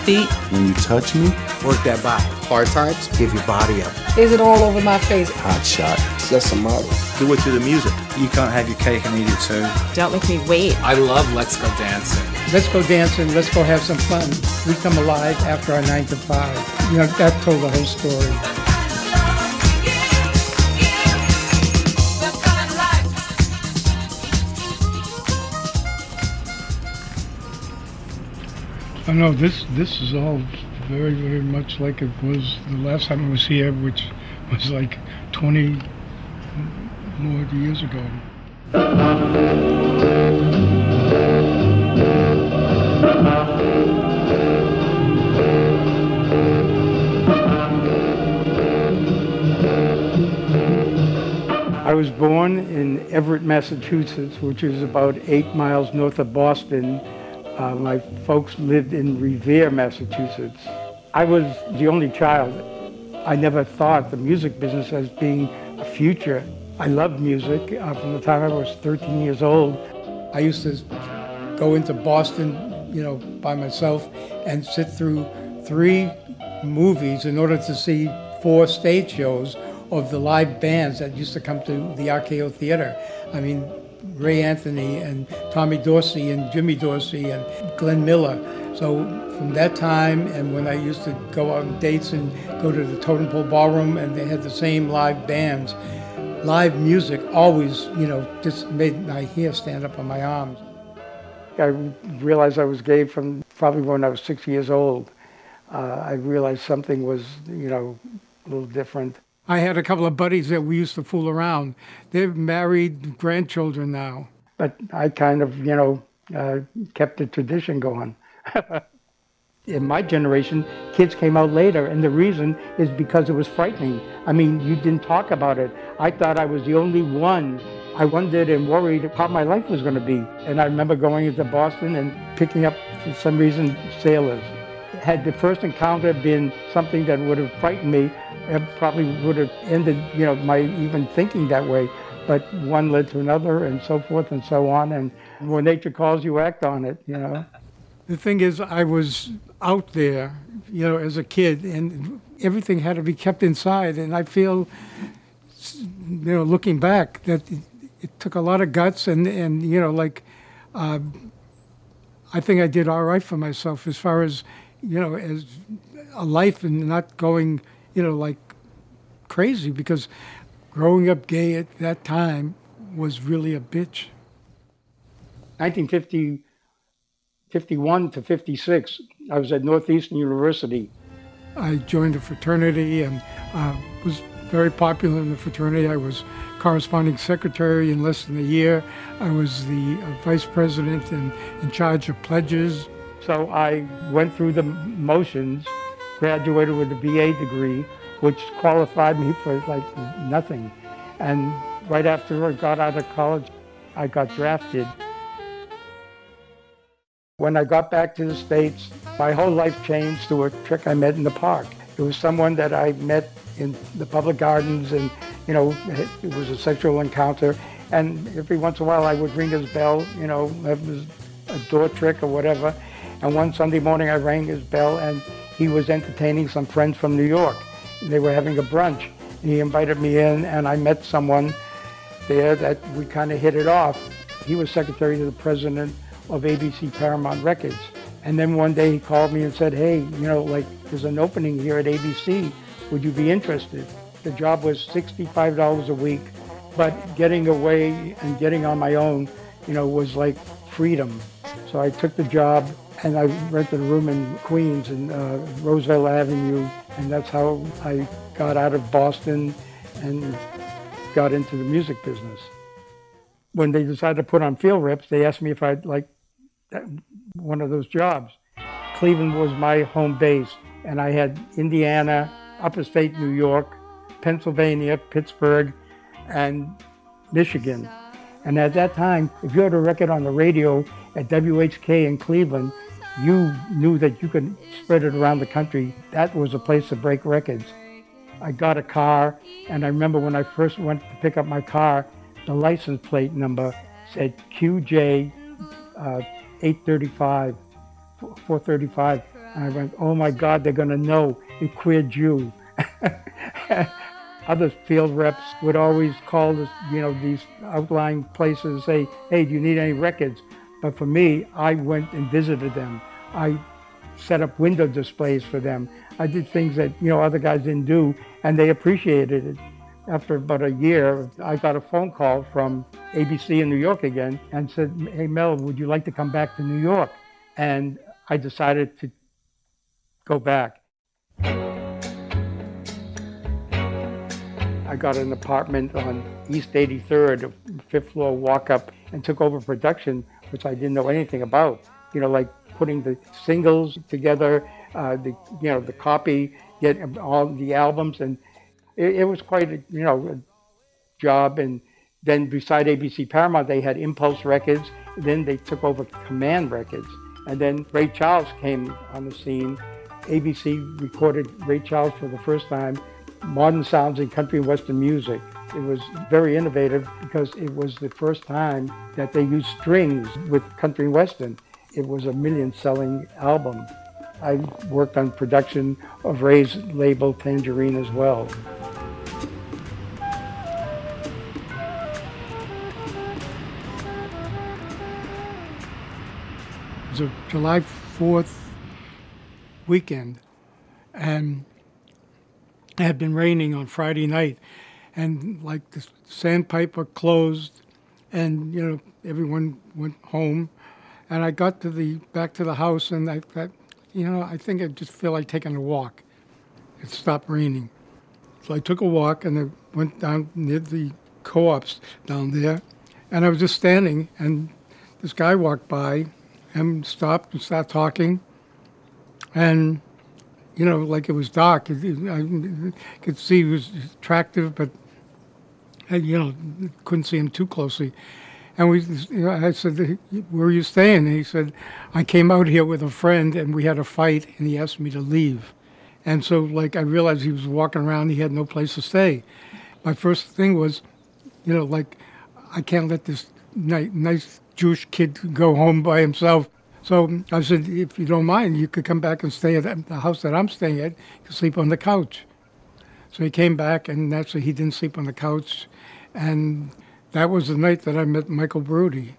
feet. When you touch me, work that body. Hard times, give your body up. Is it all over my face? hot shot. That's a model. Do it through the music. You can't have your cake and eat it too. Don't make me wait. I love Let's Go Dancing. Let's go dancing, let's go have some fun. We come alive after our 9 to 5. You know, that told the whole story. I know this is all very, very much like it was the last time I was here, which was like 20 more years ago. I was born in Everett, Massachusetts, which is about 8 miles north of Boston. My folks lived in Revere, Massachusetts. I was the only child. I never thought the music business as being a future. I loved music from the time I was 13 years old. I used to go into Boston, you know, by myself and sit through 3 movies in order to see 4 stage shows of the live bands that used to come to the RKO Theater. I mean, Ray Anthony and Tommy Dorsey and Jimmy Dorsey and Glenn Miller. So from that time, and when I used to go on dates and go to the Totem Pole Ballroom and they had the same live bands, live music always, you know, just made my hair stand up on my arms. I realized I was gay from probably when I was 6 years old. I realized something was, you know, a little different. I had a couple of buddies that we used to fool around. They're married, grandchildren now. But I kind of, you know, kept the tradition going. In my generation, kids came out later, and the reason is because it was frightening. I mean, you didn't talk about it. I thought I was the only one. I wondered and worried how my life was going to be. And I remember going into Boston and picking up, for some reason, sailors. Had the first encounter been something that would have frightened me, it probably would have ended, you know, my even thinking that way. But one led to another and so forth and so on. And when nature calls, you act on it, you know. The thing is, I was out there, you know, as a kid, and everything had to be kept inside. And I feel, you know, looking back, that it took a lot of guts and you know, like, I think I did all right for myself as far as, you know, as a life and not going, you know, like crazy, because growing up gay at that time was really a bitch. 1951 to 56, I was at Northeastern University. I joined a fraternity and was very popular in the fraternity. I was corresponding secretary in less than a year. I was the vice president and in charge of pledges. So I went through the motions, graduated with a BA degree, which qualified me for like nothing. And right after I got out of college, I got drafted. When I got back to the States, my whole life changed through a trick I met in the park. It was someone that I met in the public gardens, and, you know, it was a sexual encounter. And every once in a while I would ring his bell, you know, it was a door trick or whatever. And one Sunday morning I rang his bell and he was entertaining some friends from New York. They were having a brunch. And he invited me in and I met someone there that we kind of hit it off. He was secretary to the president of ABC Paramount Records. And then one day he called me and said, hey, you know, like, there's an opening here at ABC. Would you be interested? The job was $65 a week, but getting away and getting on my own, you know, was like freedom. So I took the job and I rented a room in Queens and Roosevelt Avenue, and that's how I got out of Boston and got into the music business. When they decided to put on field reps, they asked me if I'd like one of those jobs. Cleveland was my home base, and I had Indiana, upper state New York, Pennsylvania, Pittsburgh, and Michigan. And at that time, if you had a record on the radio at WHK in Cleveland, you knew that you could spread it around the country. That was a place to break records. I got a car, and I remember when I first went to pick up my car, the license plate number said QJ 835, 435. And I went, oh my God, they're going to know a queer Jew. Other field reps would always call this, these outlying places and say, hey, do you need any records? But for me, I went and visited them. I set up window displays for them. I did things that, other guys didn't do, and they appreciated it. After about a year, I got a phone call from ABC in New York again and said, hey, Mel, would you like to come back to New York? And I decided to go back. I got an apartment on East 83rd, fifth floor walk up, and took over production, which I didn't know anything about. Like putting the singles together, the copy, get all the albums, and it was quite a job. And then beside ABC Paramount, they had Impulse Records. Then they took over Command Records, and then Ray Charles came on the scene. ABC recorded Ray Charles for the first time, Modern Sounds in Country and Western Music. It was very innovative because it was the first time that they used strings with country and western. It was a million-selling album. I worked on production of Ray's label Tangerine as well. It was a July 4th weekend, and it had been raining on Friday night, and like the Sandpiper closed, and everyone went home, and I got back to the house, and I thought, I think I just feel like taking a walk. It stopped raining, so I took a walk, and I went down near the co-ops down there, and I was just standing, and this guy walked by, and stopped and started talking, and like it was dark. I could see he was attractive, but couldn't see him too closely. And I said, where are you staying? And he said, I came out here with a friend, and we had a fight, and he asked me to leave. And so, I realized he was walking around, he had no place to stay. My first thing was, I can't let this nice Jewish kid go home by himself. So I said, if you don't mind, you could come back and stay at the house that I'm staying at. You could sleep on the couch. So he came back, and naturally he didn't sleep on the couch. And that was the night that I met Michael Brody.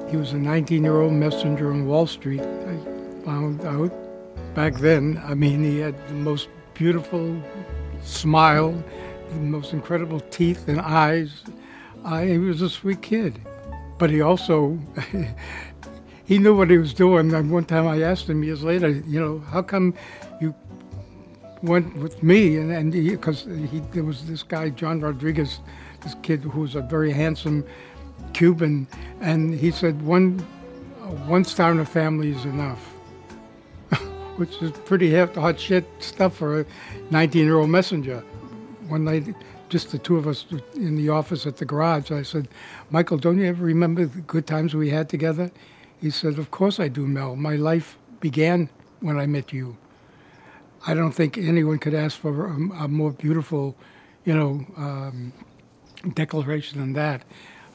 He was a 19-year-old messenger on Wall Street, I found out. Back then, he had the most beautiful smile, the most incredible teeth and eyes. He was a sweet kid. But he also... He knew what he was doing. And one time I asked him years later, how come you went with me? And because there was this guy, John Rodriguez, this kid who was a very handsome Cuban, and he said, one star in the family is enough, which is pretty hot shit stuff for a 19-year-old messenger. One night, just the two of us in the office at the garage, I said, Michael, don't you ever remember the good times we had together? He said, of course I do, Mel. My life began when I met you. I don't think anyone could ask for a more beautiful, declaration than that.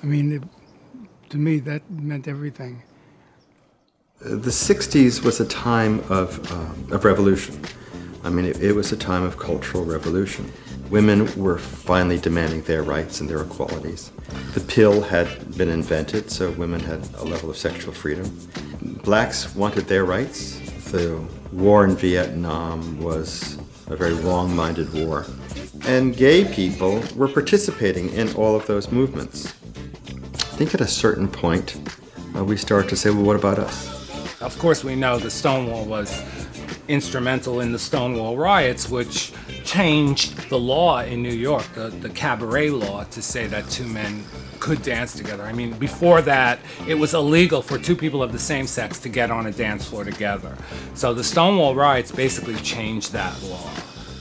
To me, that meant everything. The 60s was a time of revolution. It was a time of cultural revolution. Women were finally demanding their rights and their equalities. The pill had been invented, so women had a level of sexual freedom. Blacks wanted their rights. The war in Vietnam was a very wrong-minded war. And gay people were participating in all of those movements. I think at a certain point, we started to say, well, what about us? Of course, we know the Stonewall was instrumental in the Stonewall riots, which changed the law in New York, the cabaret law, to say that two men could dance together. Before that, it was illegal for two people of the same sex to get on a dance floor together. So the Stonewall riots basically changed that law.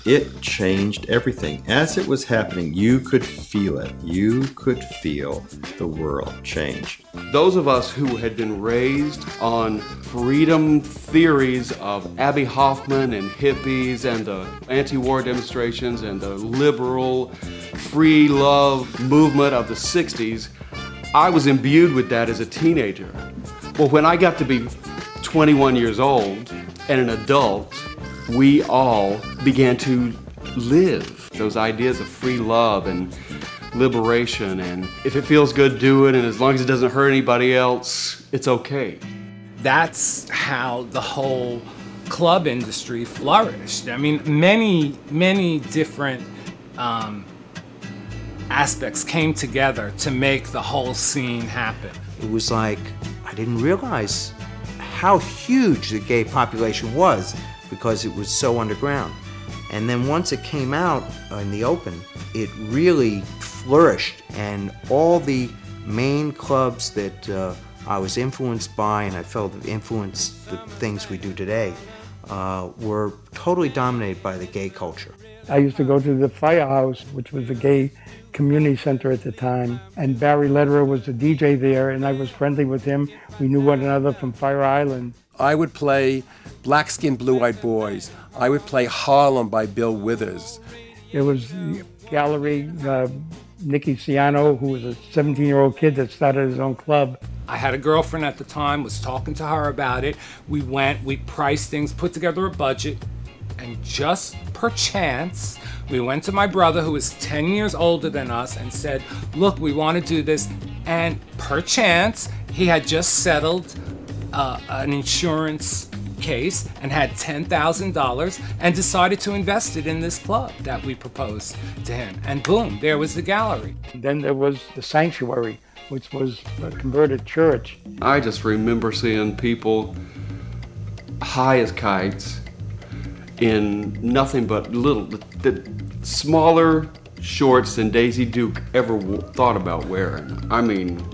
It changed everything. As it was happening, you could feel it. You could feel the world change. Those of us who had been raised on freedom theories of Abbie Hoffman and hippies and the anti-war demonstrations and the liberal free love movement of the 60s, I was imbued with that as a teenager. Well, when I got to be 21 years old, and an adult, we all began to live those ideas of free love and liberation, and if it feels good, do it, and as long as it doesn't hurt anybody else, it's okay. That's how the whole club industry flourished. I mean, many different aspects came together to make the whole scene happen. It was like, I didn't realize how huge the gay population was because it was so underground. And then once it came out in the open, it really flourished, and all the main clubs that I was influenced by, and I felt influenced the things we do today, were totally dominated by the gay culture. I used to go to the Firehouse, which was a gay community center at the time, and Barry Lederer was the DJ there, and I was friendly with him. We knew one another from Fire Island. I would play Black Skin, Blue Eyed Boys. I would play Harlem by Bill Withers. There was the gallery, Nicky Siano, who was a 17-year-old kid that started his own club. I had a girlfriend at the time, was talking to her about it. We went, we priced things, put together a budget, and just perchance, we went to my brother, who was 10 years older than us, and said, look, we want to do this. And perchance, he had just settled an insurance case and had $10,000 and decided to invest it in this club that we proposed to him. And boom, there was the gallery. Then there was the Sanctuary, which was a converted church. I just remember seeing people high as kites in nothing but the smaller shorts than Daisy Duke ever thought about wearing. I mean,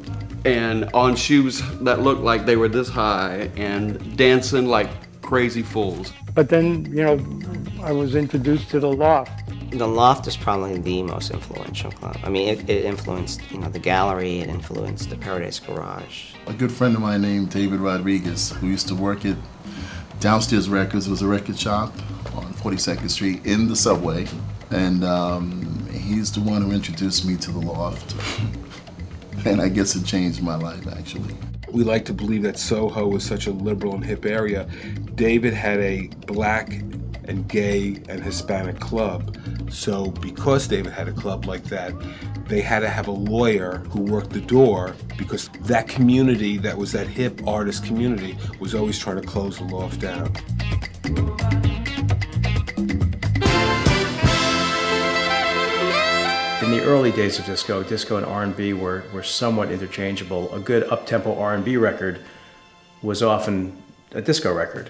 and on shoes that looked like they were this high and dancing like crazy fools. But then, you know, I was introduced to the Loft. The Loft is probably the most influential club. I mean, it influenced, you know, the gallery, it influenced the Paradise Garage. A good friend of mine named David Rodriguez, who used to work at Downstairs Records, was a record shop on 42nd Street in the subway. And he's the one who introduced me to the Loft. And I guess it changed my life, actually. We like to believe that Soho was such a liberal and hip area. David had a black and gay and Hispanic club. So because David had a club like that, they had to have a lawyer who worked the door, because that community, that was that hip artist community, was always trying to close the Loft down. In the early days of disco and R&B were somewhat interchangeable. A good up-tempo R&B record was often a disco record.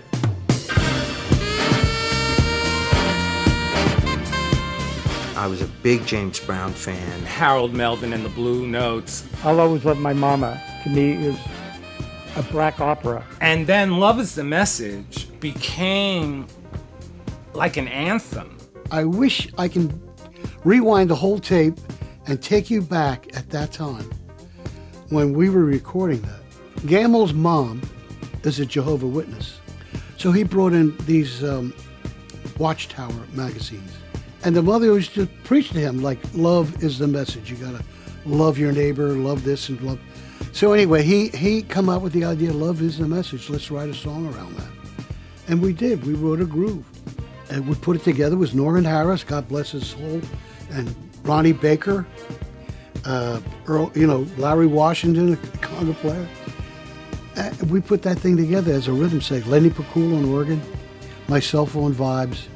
I was a big James Brown fan. Harold Melvin and the Blue Notes. I'll always love my mama. To me, is a black opera. And then Love Is the Message became like an anthem. I wish I can rewind the whole tape and take you back at that time when we were recording that. Gamel's mom is a Jehovah's Witness. So he brought in these Watchtower magazines. And the mother used to preach to him like, love is the message. You gotta love your neighbor, love this and love. So anyway, he come up with the idea, love is the message. Let's write a song around that. And we did, we wrote a groove. And we put it together with Norman Harris, God bless his soul, and Ronnie Baker, Earl, you know, Larry Washington, a conga player. We put that thing together as a rhythm section. Lenny Pakula on organ, myself on vibes,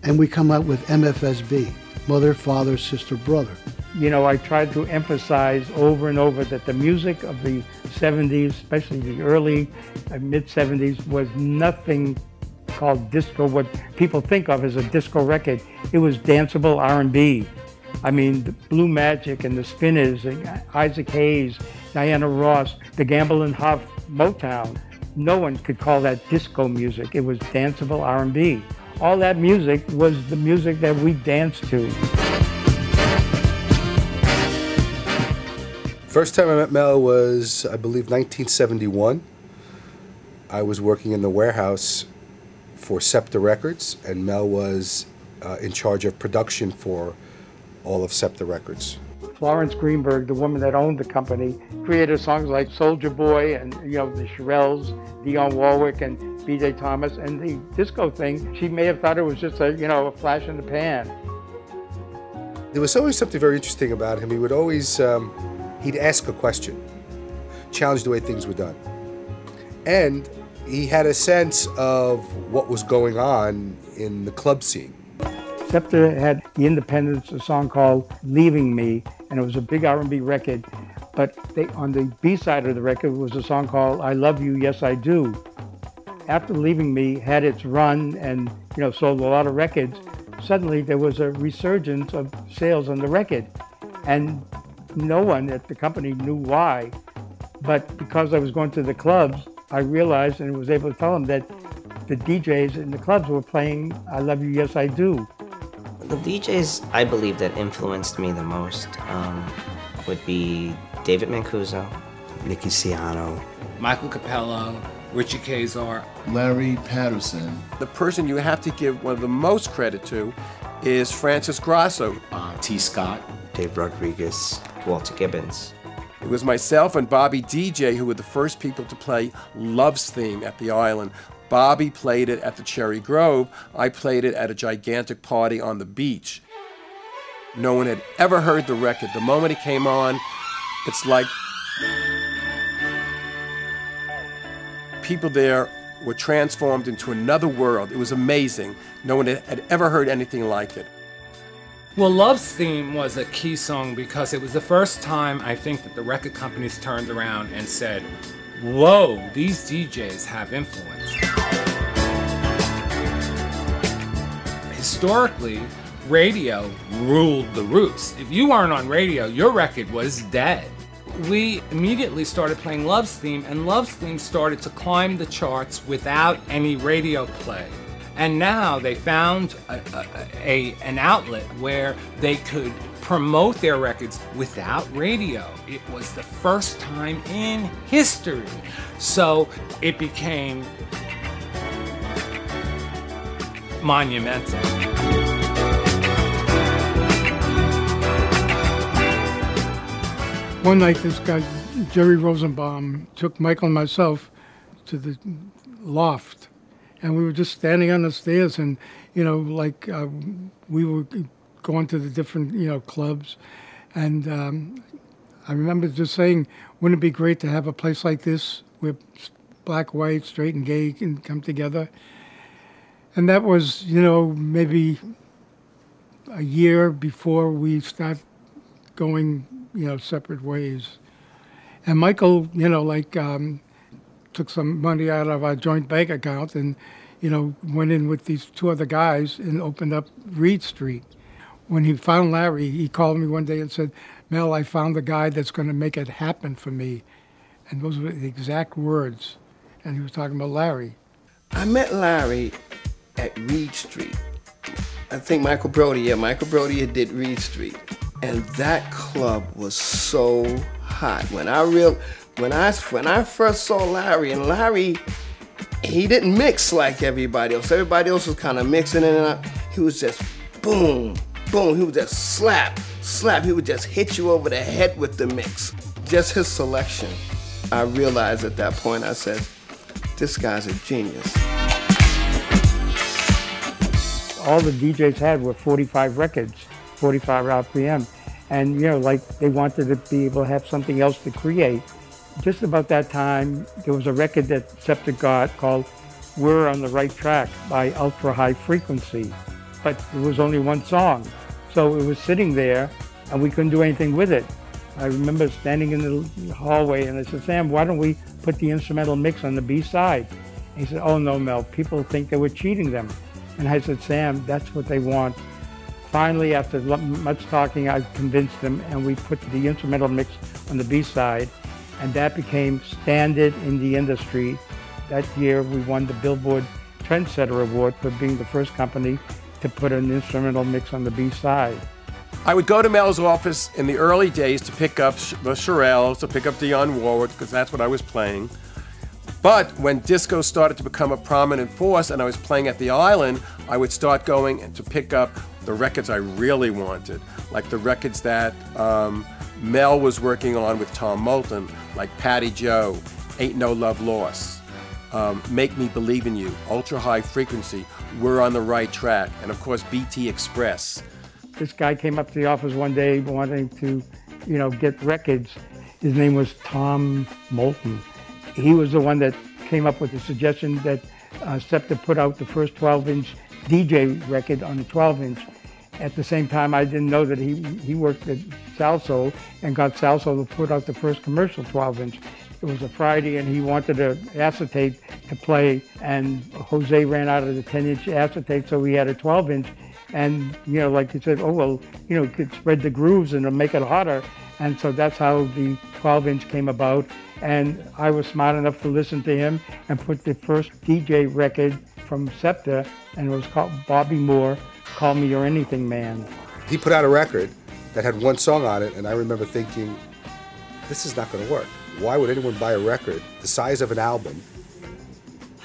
and we come out with MFSB, mother, father, sister, brother. You know, I tried to emphasize over and over that the music of the 70s, especially the early mid-70s, was nothing called disco, what people think of as a disco record. It was danceable R&B. I mean, the Blue Magic and the Spinners, and Isaac Hayes, Diana Ross, the Gamble and Huff, Motown. No one could call that disco music. It was danceable R&B. All that music was the music that we danced to. First time I met Mel was, I believe, 1971. I was working in the warehouse for SEPTA Records, and Mel was in charge of production for all of SEPTA Records. Florence Greenberg, the woman that owned the company, created songs like Soldier Boy and, you know, the Shirelles, Dionne Warwick, and B.J. Thomas, and the disco thing, she may have thought it was just a flash in the pan. There was always something very interesting about him. He would always, he'd ask a question, challenge the way things were done. And he had a sense of what was going on in the club scene. Scepter had the Independents, a song called Leaving Me, and it was a big R&B record. But on the B-side of the record was a song called I Love You, Yes I Do. After Leaving Me had its run and sold a lot of records, suddenly there was a resurgence of sales on the record. And no one at the company knew why. But because I was going to the clubs, I realized and was able to tell them that the DJs in the clubs were playing I Love You, Yes I Do. The DJs I believe that influenced me the most would be David Mancuso, Nicky Siano, Michael Capello, Richie Kazar, Larry Patterson. The person you have to give one of the most credit to is Francis Grasso. T. Scott, Dave Rodriguez, Walter Gibbons. It was myself and Bobby DJ who were the first people to play Love's Theme at the Island. Bobby played it at the Cherry Grove. I played it at a gigantic party on the beach. No one had ever heard the record. The moment it came on, it's like people there were transformed into another world. It was amazing. No one had ever heard anything like it. Well, Love's Theme was a key song because it was the first time I think that the record companies turned around and said, whoa, these DJs have influence. Historically, radio ruled the roost. If you weren't on radio, your record was dead. We immediately started playing Love's Theme, and Love's Theme started to climb the charts without any radio play. And now they found an outlet where they could promote their records without radio. It was the first time in history. So it became monumental. One night, this guy, Jerry Rosenbaum, took Michael and myself to the loft. And we were just standing on the stairs and, we were going to the different, clubs. And I remember just saying, wouldn't it be great to have a place like this where black, white, straight, and gay can come together? And that was, maybe a year before we start going, separate ways. And Michael, took some money out of our joint bank account and, went in with these two other guys and opened up Reed Street. When he found Larry, he called me one day and said, Mel, I found the guy that's going to make it happen for me. And those were the exact words. And he was talking about Larry. I met Larry at Reed Street. I think Michael Brody did Reed Street. And that club was so hot. When I first saw Larry, and Larry, he didn't mix like everybody else. Everybody else was kind of mixing in and out. He was just boom, boom. He would just slap, slap. He would just hit you over the head with the mix. Just his selection. I realized at that point, I said, this guy's a genius. All the DJs had were 45 records, 45 RPM. And, they wanted to be able to have something else to create. Just about that time, there was a record that Scepter got called We're on the Right Track by Ultra High Frequency. But there was only one song. So it was sitting there, and we couldn't do anything with it. I remember standing in the hallway, and I said, Sam, why don't we put the instrumental mix on the B-side? And he said, oh, no, Mel, people think that we're cheating them. And I said, Sam, that's what they want. Finally, after much talking, I convinced them, and we put the instrumental mix on the B-side, and that became standard in the industry. That year, we won the Billboard Trendsetter Award for being the first company to put an instrumental mix on the B-side. I would go to Mel's office in the early days to pick up the Shirelles, to pick up Dionne Warwick, because that's what I was playing. But when disco started to become a prominent force and I was playing at the Island, I would start going and to pick up the records I really wanted, like the records that Mel was working on with Tom Moulton, like Patty Joe, Ain't No Love Lost. Make Me Believe in You, Ultra High Frequency, We're on the Right Track, and of course BT Express. This guy came up to the office one day wanting to, get records. His name was Tom Moulton. He was the one that came up with the suggestion that SEPTA put out the first 12-inch DJ record on the 12-inch. At the same time, I didn't know that he worked at Salsoul and got Salsoul to put out the first commercial 12-inch. It was a Friday, and he wanted an acetate to play, and Jose ran out of the 10-inch acetate, so he had a 12-inch. And, like he said, you could spread the grooves and it'll make it hotter. And so that's how the 12-inch came about. And I was smart enough to listen to him and put the first DJ record from SEPTA, and it was called Bobby Moore, Call Me Your Anything Man. He put out a record that had one song on it, and I remember thinking, this is not going to work. Why would anyone buy a record the size of an album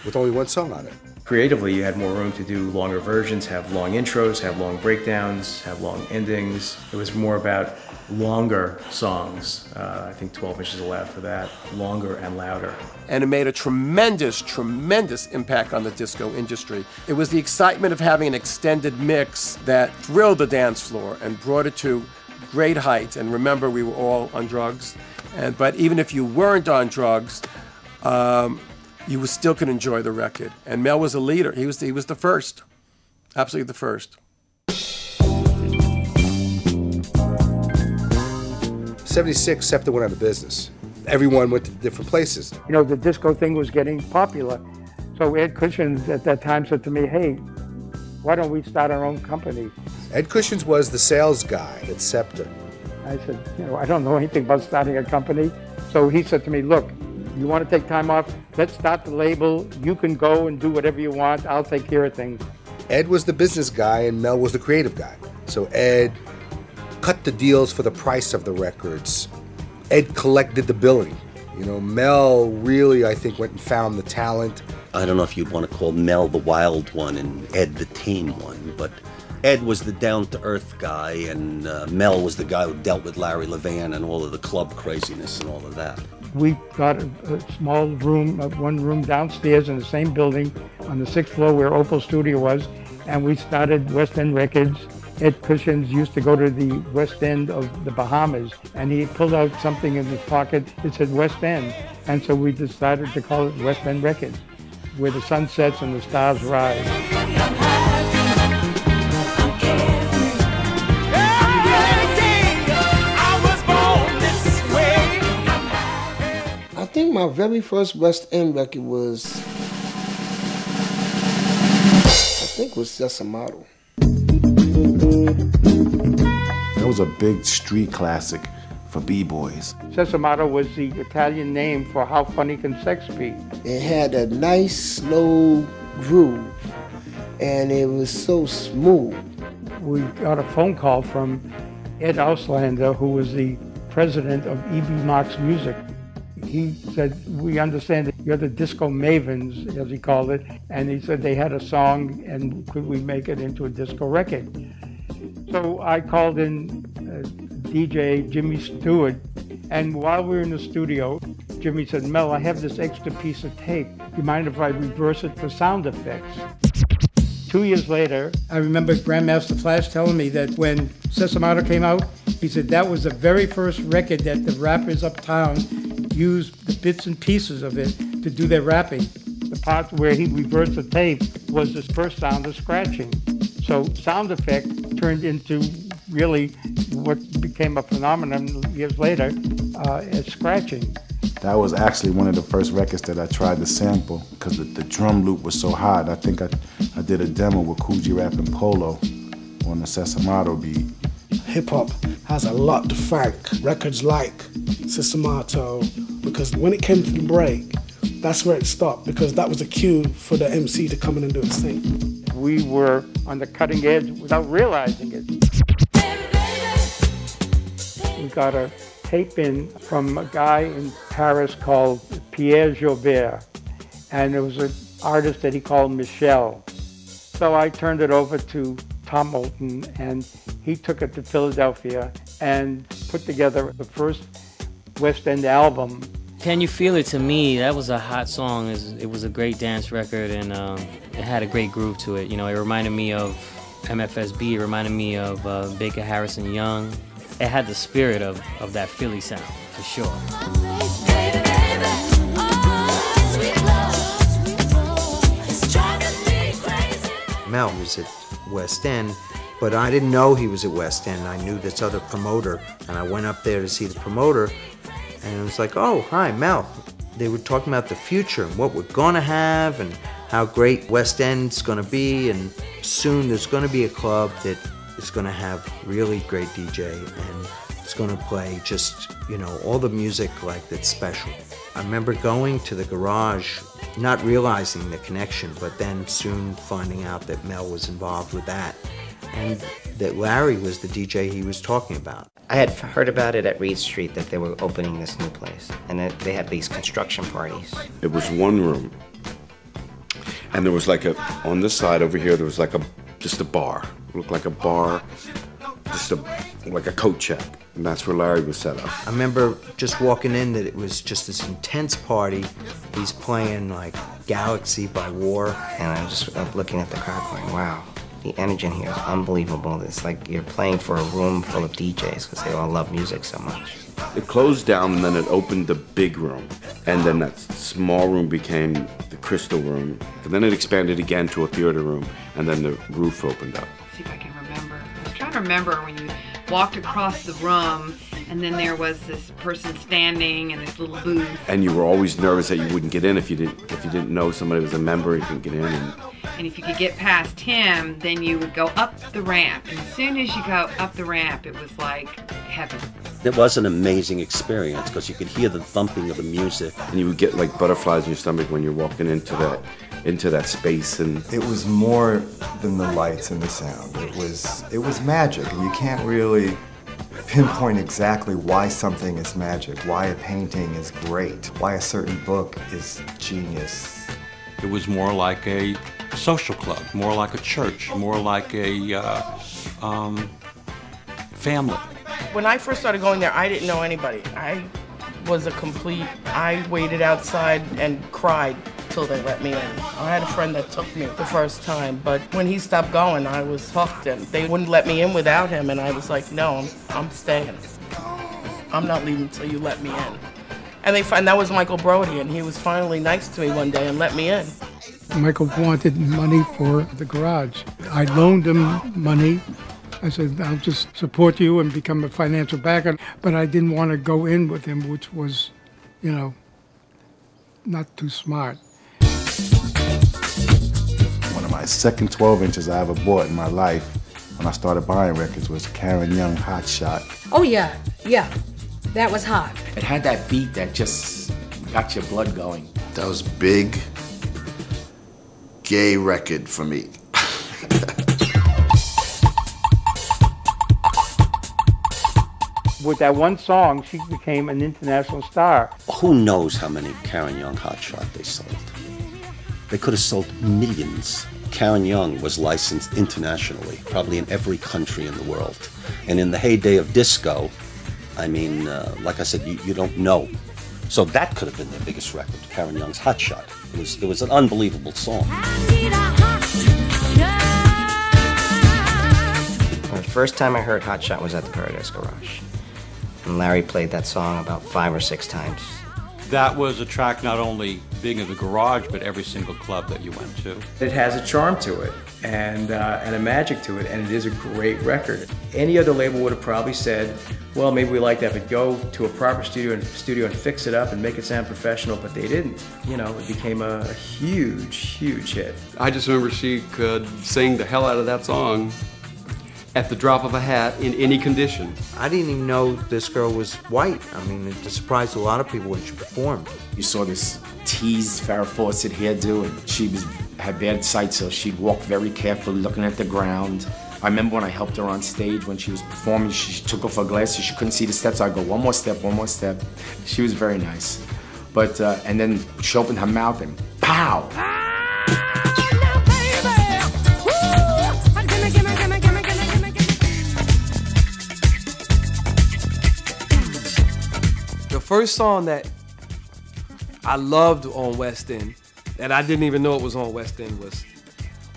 with only one song on it? Creatively, you had more room to do longer versions, have long intros, have long breakdowns, have long endings. It was more about longer songs. I think 12 inches allowed for that, longer and louder. And it made a tremendous, tremendous impact on the disco industry. It was the excitement of having an extended mix that thrilled the dance floor and brought it to great heights. And remember, we were all on drugs. But even if you weren't on drugs, you still could enjoy the record. And Mel was a leader. He was the first, absolutely the first. 76, SEPTA went out of business. Everyone went to different places. The disco thing was getting popular. So Ed Cushions at that time said to me, hey, why don't we start our own company? Ed Cushions was the sales guy at SEPTA. I said, I don't know anything about starting a company. So he said to me, look, you want to take time off? Let's start the label. You can go and do whatever you want. I'll take care of things. Ed was the business guy and Mel was the creative guy. So Ed cut the deals for the price of the records. Ed collected the billing. Mel really, I think, went and found the talent. I don't know if you'd want to call Mel the wild one and Ed the tame one, but Ed was the down-to-earth guy, and Mel was the guy who dealt with Larry Levan and all of the club craziness and all of that. We got a small room, one room downstairs in the same building on the 6th floor where Opal Studio was, and we started West End Records. Ed Cushions used to go to the West End of the Bahamas, and he pulled out something in his pocket that said West End, and so we decided to call it West End Records, where the sun sets and the stars rise. I think my very first West End record was Siano. That was a big street classic for B-boys. Siano was the Italian name for How Funny Can Sex Be. It had a nice, slow groove, and it was so smooth. We got a phone call from Ed Auslander, who was the president of E.B. Marks Music. He said, we understand that you're the disco mavens, as he called it, and he said they had a song, and could we make it into a disco record? So I called in DJ Jimmy Stewart, and while we were in the studio, Jimmy said, Mel, I have this extra piece of tape. Do you mind if I reverse it for sound effects? 2 years later, I remember Grandmaster Flash telling me that when Siano came out, he said that was the very first record that the rappers uptown used the bits and pieces of it to do their rapping. The part where he reversed the tape was the first sound of scratching. So sound effect turned into really what became a phenomenon years later as scratching. That was actually one of the first records that I tried to sample because the drum loop was so hot. I think I did a demo with Coogee Rap and Polo on the Siano beat. Hip-hop has a lot to thank records like Siano, because when it came to the break, that's where it stopped, because that was a cue for the MC to come in and do his thing. We were on the cutting edge without realizing it. We got a tape in from a guy in Paris called Pierre Jaubert, and it was an artist that he called Michel. So I turned it over to Tom Moulton, and he took it to Philadelphia and put together the first West End album. Can You Feel It, to me, that was a hot song. It was a great dance record, and it had a great groove to it. You know, it reminded me of MFSB, it reminded me of Baker Harrison Young. It had the spirit of that Philly sound, for sure. Mel was at West End, but I didn't know he was at West End. I knew this other promoter, and I went up there to see the promoter, and it was like, oh, hi, Mel. They were talking about the future and what we're going to have and how great West End's going to be, and soon there's going to be a club that is going to have really great DJ, and it's going to play just, you know, all the music like that's special. I remember going to the garage, not realizing the connection, but then soon finding out that Mel was involved with that, and that Larry was the DJ he was talking about. I had heard about it at Reed Street that they were opening this new place, and they had these construction parties. It was one room, and there was like on this side over here, there was like just a bar. It looked like a bar, like a coat check, and that's where Larry was set up. I remember just walking in that it was just this intense party. He's playing like Galaxy by War. And I'm just looking at the crowd going, wow. The energy in here is unbelievable. It's like you're playing for a room full of DJs because they all love music so much. It closed down and then it opened the big room. And then that small room became the Crystal Room. And then it expanded again to a theater room. And then the roof opened up. Let's see if I can remember. I was trying to remember when you walked across the room and then there was this person standing in this little booth. And you were always nervous that you wouldn't get in if you didn't know somebody was a member, you couldn't get in. And if you could get past him, then you would go up the ramp. And as soon as you go up the ramp, it was like heaven. It was an amazing experience because you could hear the thumping of the music. And you would get like butterflies in your stomach when you're walking into that space. And it was more than the lights and the sound. It was magic, and you can't really pinpoint exactly why something is magic, why a painting is great, why a certain book is genius. It was more like a social club, more like a church, more like a family. When I first started going there, I didn't know anybody. I waited outside and cried till they let me in. I had a friend that took me the first time, but when he stopped going, I was hooked, and they wouldn't let me in without him, and I was like, no, I'm staying. I'm not leaving till you let me in. And that was Michael Brody, and he was finally nice to me one day and let me in. Michael wanted money for the garage. I loaned him money. I said, I'll just support you and become a financial backer. But I didn't want to go in with him, which was, you know, not too smart. One of my second 12 inches I ever bought in my life when I started buying records was Karen Young Hot Shot. Oh yeah, that was hot. It had that beat that just got your blood going. That was big, gay record for me. With that one song, she became an international star. Who knows how many Karen Young Hot Shot they sold? They could have sold millions. Karen Young was licensed internationally, probably in every country in the world. And in the heyday of disco, I mean, like I said, you don't know. So that could have been their biggest record, Karen Young's Hot Shot. It was an unbelievable song. The first time I heard Hot Shot was at the Paradise Garage. And Larry played that song about 5 or 6 times. That was a track not only being in the garage, but every single club that you went to. It has a charm to it and a magic to it, and it is a great record. Any other label would have probably said, well, maybe we like that, but go to a proper studio and fix it up and make it sound professional, but they didn't. You know, it became a huge, huge hit. I just remember she could sing the hell out of that song at the drop of a hat in any condition. I didn't even know this girl was white. I mean, it surprised a lot of people when she performed. You saw this teased Farrah Fawcett hairdo, and she had bad sight, so she'd walk very carefully, looking at the ground. I remember when I helped her on stage when she was performing, she took off her glasses, she couldn't see the steps. I'd go, one more step, one more step. She was very nice. But, and then she opened her mouth and pow! The first song that I loved on West End, and I didn't even know it was on West End, was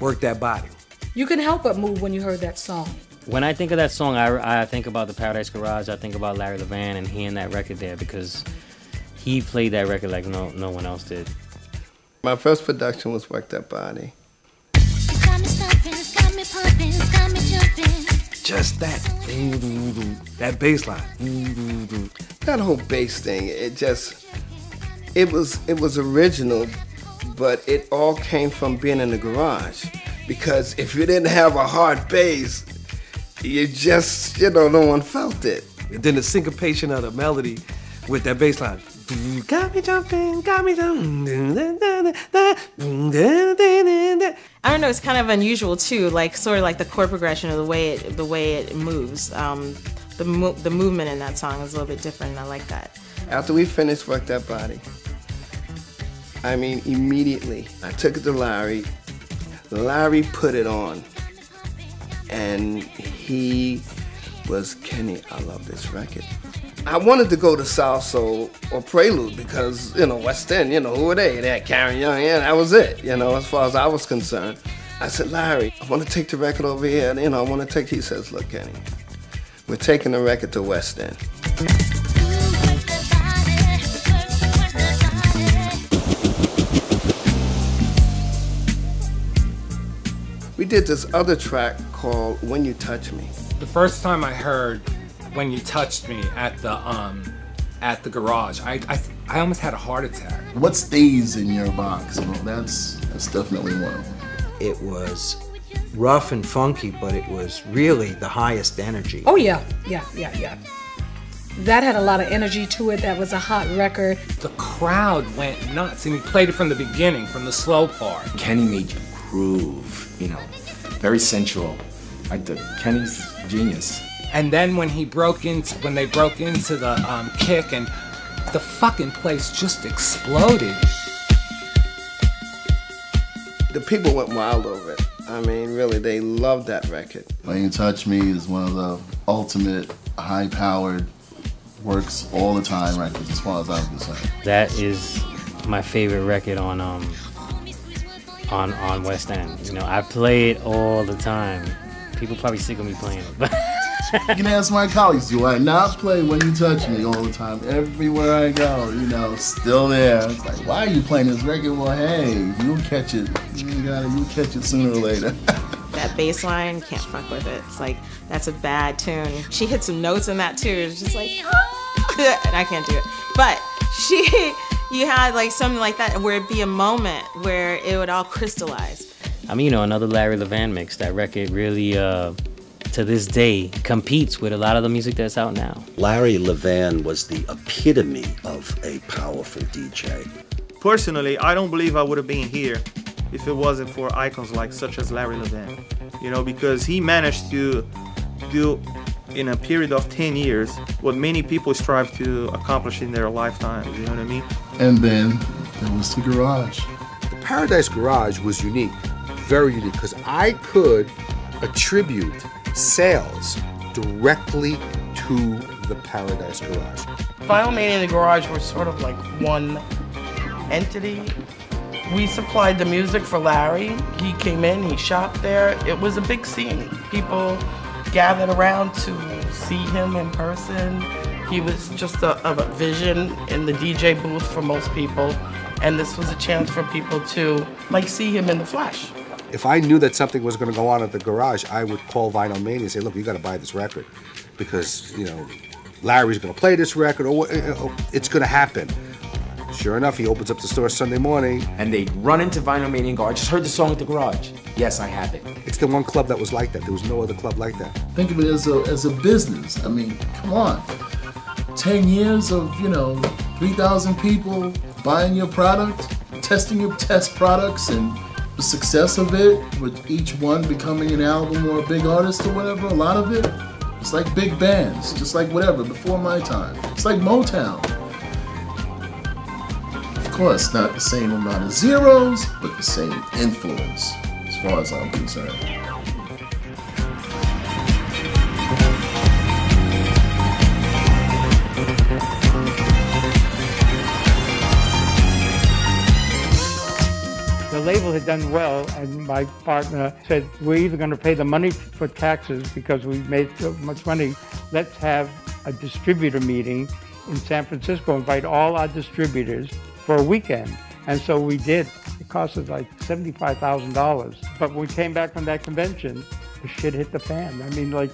Work That Body. You couldn't help but move when you heard that song. When I think of that song, I think about the Paradise Garage. I think about Larry Levan and hearing that record there because he played that record like no one else did. My first production was Work That Body. Just that bass line. That whole bass thing, it was original, but it all came from being in the garage. Because if you didn't have a hard bass, you just, no one felt it. And then the syncopation of the melody with that bass line. Got me jumping, got me jumping. I don't know, it's kind of unusual too, like sort of like the chord progression of the way it moves. The movement in that song is a little bit different, and I like that. After we finished Work That Body, I mean, immediately, I took it to Larry. Larry put it on, and he was, Kenny, I love this record. I wanted to go to South Soul or Prelude because, West End, who are they? They had Karen Young, that was it, as far as I was concerned. I said, Larry, I want to take the record over here, and, I want to take, he says, look, Kenny, we're taking the record to West End. We did this other track called When You Touch Me. The first time I heard When You Touched Me at the garage, I almost had a heart attack. What stays in your box? That's definitely one of them. It was rough and funky, but it was really the highest energy. Oh yeah. That had a lot of energy to it. That was a hot record. The crowd went nuts, and he played it from the beginning, from the slow part. Kenny made you groove, very sensual. Kenny's genius. And then when they broke into the kick, and the fucking place just exploded. The people went wild over it. I mean, really, they loved that record. When You Touch Me is one of the ultimate high-powered, works all the time records as far as I'm concerned. That is my favorite record on West End. I play it all the time. People probably sick of me playing it, but you can ask my colleagues, do I not play When You Touch Me all the time? Everywhere I go, still there. It's like, why are you playing this record? Well, hey, you'll catch it. You'll catch it sooner or later. That bass line, can't fuck with it. It's like, that's a bad tune. She hit some notes in that too. It's just like, and I can't do it. But you had like something like that where it'd be a moment where it would all crystallize. I mean, another Larry Levan mix. That record really, to this day, competes with a lot of the music that's out now. Larry Levan was the epitome of a powerful DJ. Personally, I don't believe I would have been here if it wasn't for icons like such as Larry Levan. Because he managed to do, in a period of 10 years, what many people strive to accomplish in their lifetimes, you know what I mean? And then there was the garage. The Paradise Garage was unique, very unique, because I could attribute sales directly to the Paradise Garage. Vinyl Mania and the Garage were sort of like one entity. We supplied the music for Larry. He came in, he shopped there. It was a big scene. People gathered around to see him in person. He was just a vision in the DJ booth for most people. And this was a chance for people to see him in the flesh. If I knew that something was going to go on at the garage, I would call Vinyl Mania and say, look, you got to buy this record because, Larry's going to play this record or it's going to happen. Sure enough, he opens up the store Sunday morning. And they run into Vinyl Mania and go, I just heard the song at the garage. Yes, I have it. It's the one club that was like that. There was no other club like that. Think of it as a business. I mean, come on. 10 years of, 3,000 people buying your product, testing your test products, and the success of it, with each one becoming an album or a big artist or whatever, a lot of it, it's like big bands, just like whatever, before my time. It's like Motown. Of course, not the same amount of zeros, but the same influence, as far as I'm concerned. had done well, and my partner said, we're either going to pay the money for taxes because we made so much money. Let's have a distributor meeting in San Francisco, invite all our distributors for a weekend. And so we did. It cost us like $75,000. But when we came back from that convention, the shit hit the fan. I mean, like,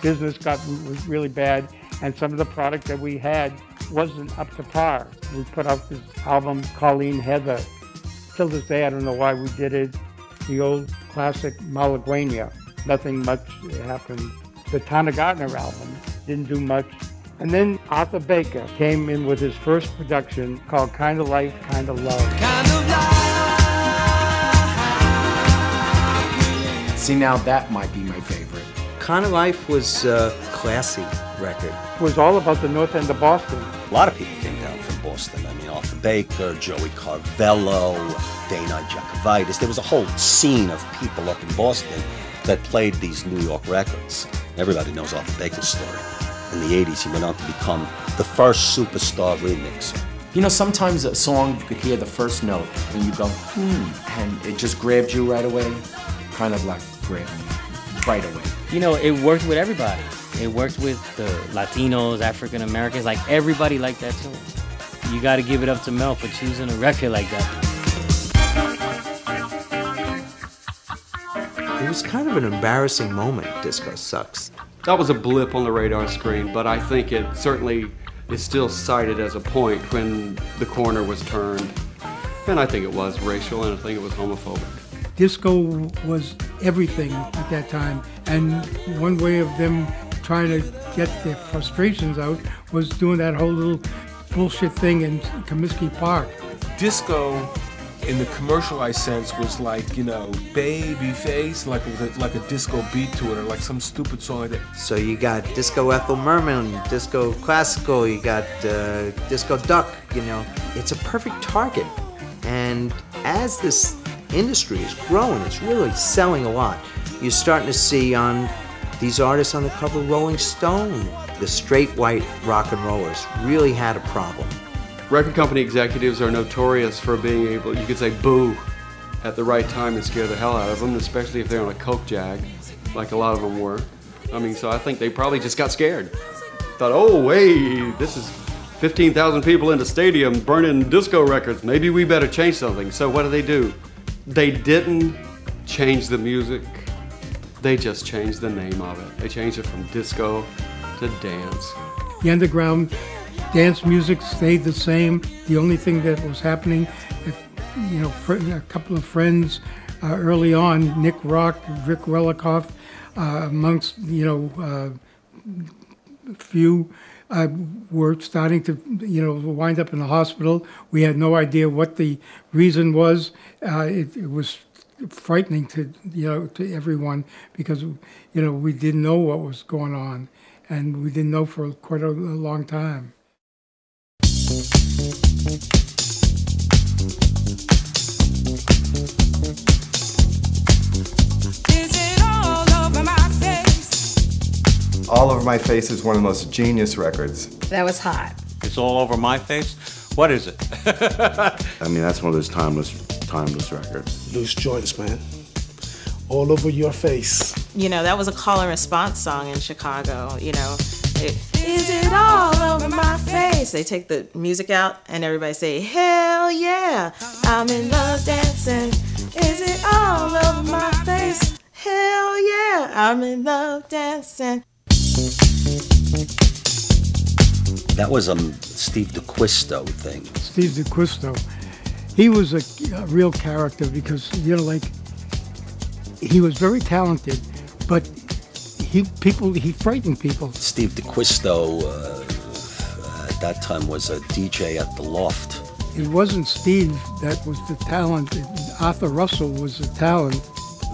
business was really bad, and some of the product that we had wasn't up to par. We put out this album, Colleen Heather. Till this day, I don't know why we did it. The old classic Malaguena. Nothing much happened. The Tana Gardner album didn't do much. And then Arthur Baker came in with his first production called Kind of Life, Kind of Love. See, now that might be my favorite. Kind of Life was a classy record. It was all about the north end of Boston. A lot of people came down from Boston. I mean, Arthur Baker, Joey Carvello, Dana Jacovitis. There was a whole scene of people up in Boston that played these New York records. Everybody knows Arthur Baker's story. In the 80s, he went on to become the first superstar remixer. You know, sometimes a song, you could hear the first note, and you go, and it just grabbed you right away. Kind of like grabbed me right away. You know, it worked with everybody. It worked with the Latinos, African Americans, like everybody liked that tune. You got to give it up to Mel for choosing a record like that. It was kind of an embarrassing moment, Disco Sucks. That was a blip on the radar screen, but I think it certainly is still cited as a point when the corner was turned. And I think it was racial, and I think it was homophobic. Disco was everything at that time, and one way of them trying to get their frustrations out was doing that whole little bullshit thing in Comiskey Park. Disco, in the commercialized sense, was like, you know, baby face, like a disco beat to it, or like some stupid song like that. So you got Disco Ethel Merman, Disco Classical, you got Disco Duck, you know. It's a perfect target. And as this industry is growing, it's really selling a lot. You're starting to see on these artists on the cover of Rolling Stone, the straight white rock and rollers really had a problem. Record company executives are notorious for being able, you could say boo at the right time and scare the hell out of them, especially if they're on a coke jag, like a lot of them were. I mean, so I think they probably just got scared. Thought, oh, hey, this is 15,000 people in the stadium burning disco records. Maybe we better change something. So what do? They didn't change the music. They just changed the name of it. They changed it from disco to dance. The underground dance music stayed the same. The only thing that was happening, you know, a couple of friends early on, Nick Rock, Rick Relikoff, amongst, you know, few were starting to, you know, wind up in the hospital. We had no idea what the reason was. It was frightening to, you know, to everyone because, you know, we didn't know what was going on, and we didn't know for quite a long time. All Over My Face is one of the most genius records. That was hot. It's all over my face? What is it? I mean, that's one of those timeless records. Loose joints, man. All over your face. You know, that was a call and response song in Chicago, you know. Is it all over my face? They take the music out and everybody say, hell yeah, I'm in love dancing. Is it all over my face? Hell yeah, I'm in love dancing. That was a Steve DeQuisto thing. Steve DeQuisto, he was a real character because, you know, like, he was very talented, but he frightened people. Steve DeQuisto at that time was a DJ at the Loft. It wasn't Steve that was the talent. Arthur Russell was the talent.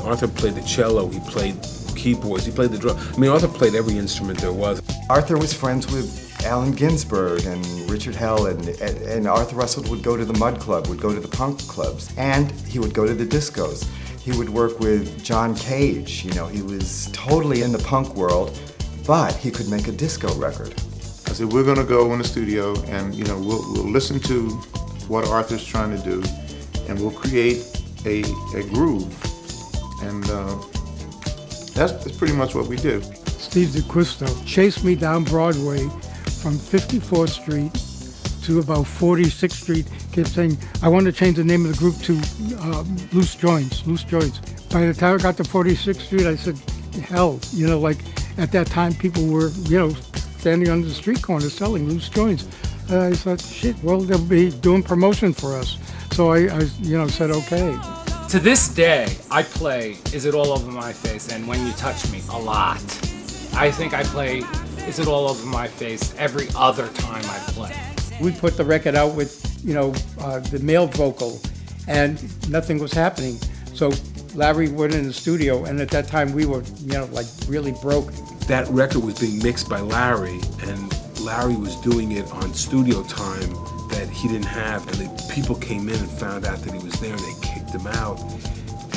Arthur played the cello, he played keyboards, he played the drum. I mean, Arthur played every instrument there was. Arthur was friends with Allen Ginsberg and Richard Hell, and Arthur Russell would go to the Mud Club, would go to the punk clubs, and he would go to the discos. He would work with John Cage, you know, he was totally in the punk world, but he could make a disco record. I said, we're gonna go in the studio and, you know, we'll listen to what Arthur's trying to do, and we'll create a groove. And that's pretty much what we do. Steve DeQuisto chased me down Broadway from 54th Street to about 46th Street, kept saying, I want to change the name of the group to Loose Joints. By the time I got to 46th Street, I said, hell, like at that time people were, standing on the street corner selling loose joints. I thought, shit, well, they'll be doing promotion for us. So I said, okay. To this day, I play Is It All Over My Face and When You Touch Me a lot. I think I play Is It All Over My Face every other time I play. We put the record out with, the male vocal, and nothing was happening. So Larry went in the studio, and at that time we were, really broke. That record was being mixed by Larry, and Larry was doing it on studio time that he didn't have, and the people came in and found out that he was there, and they kicked him out,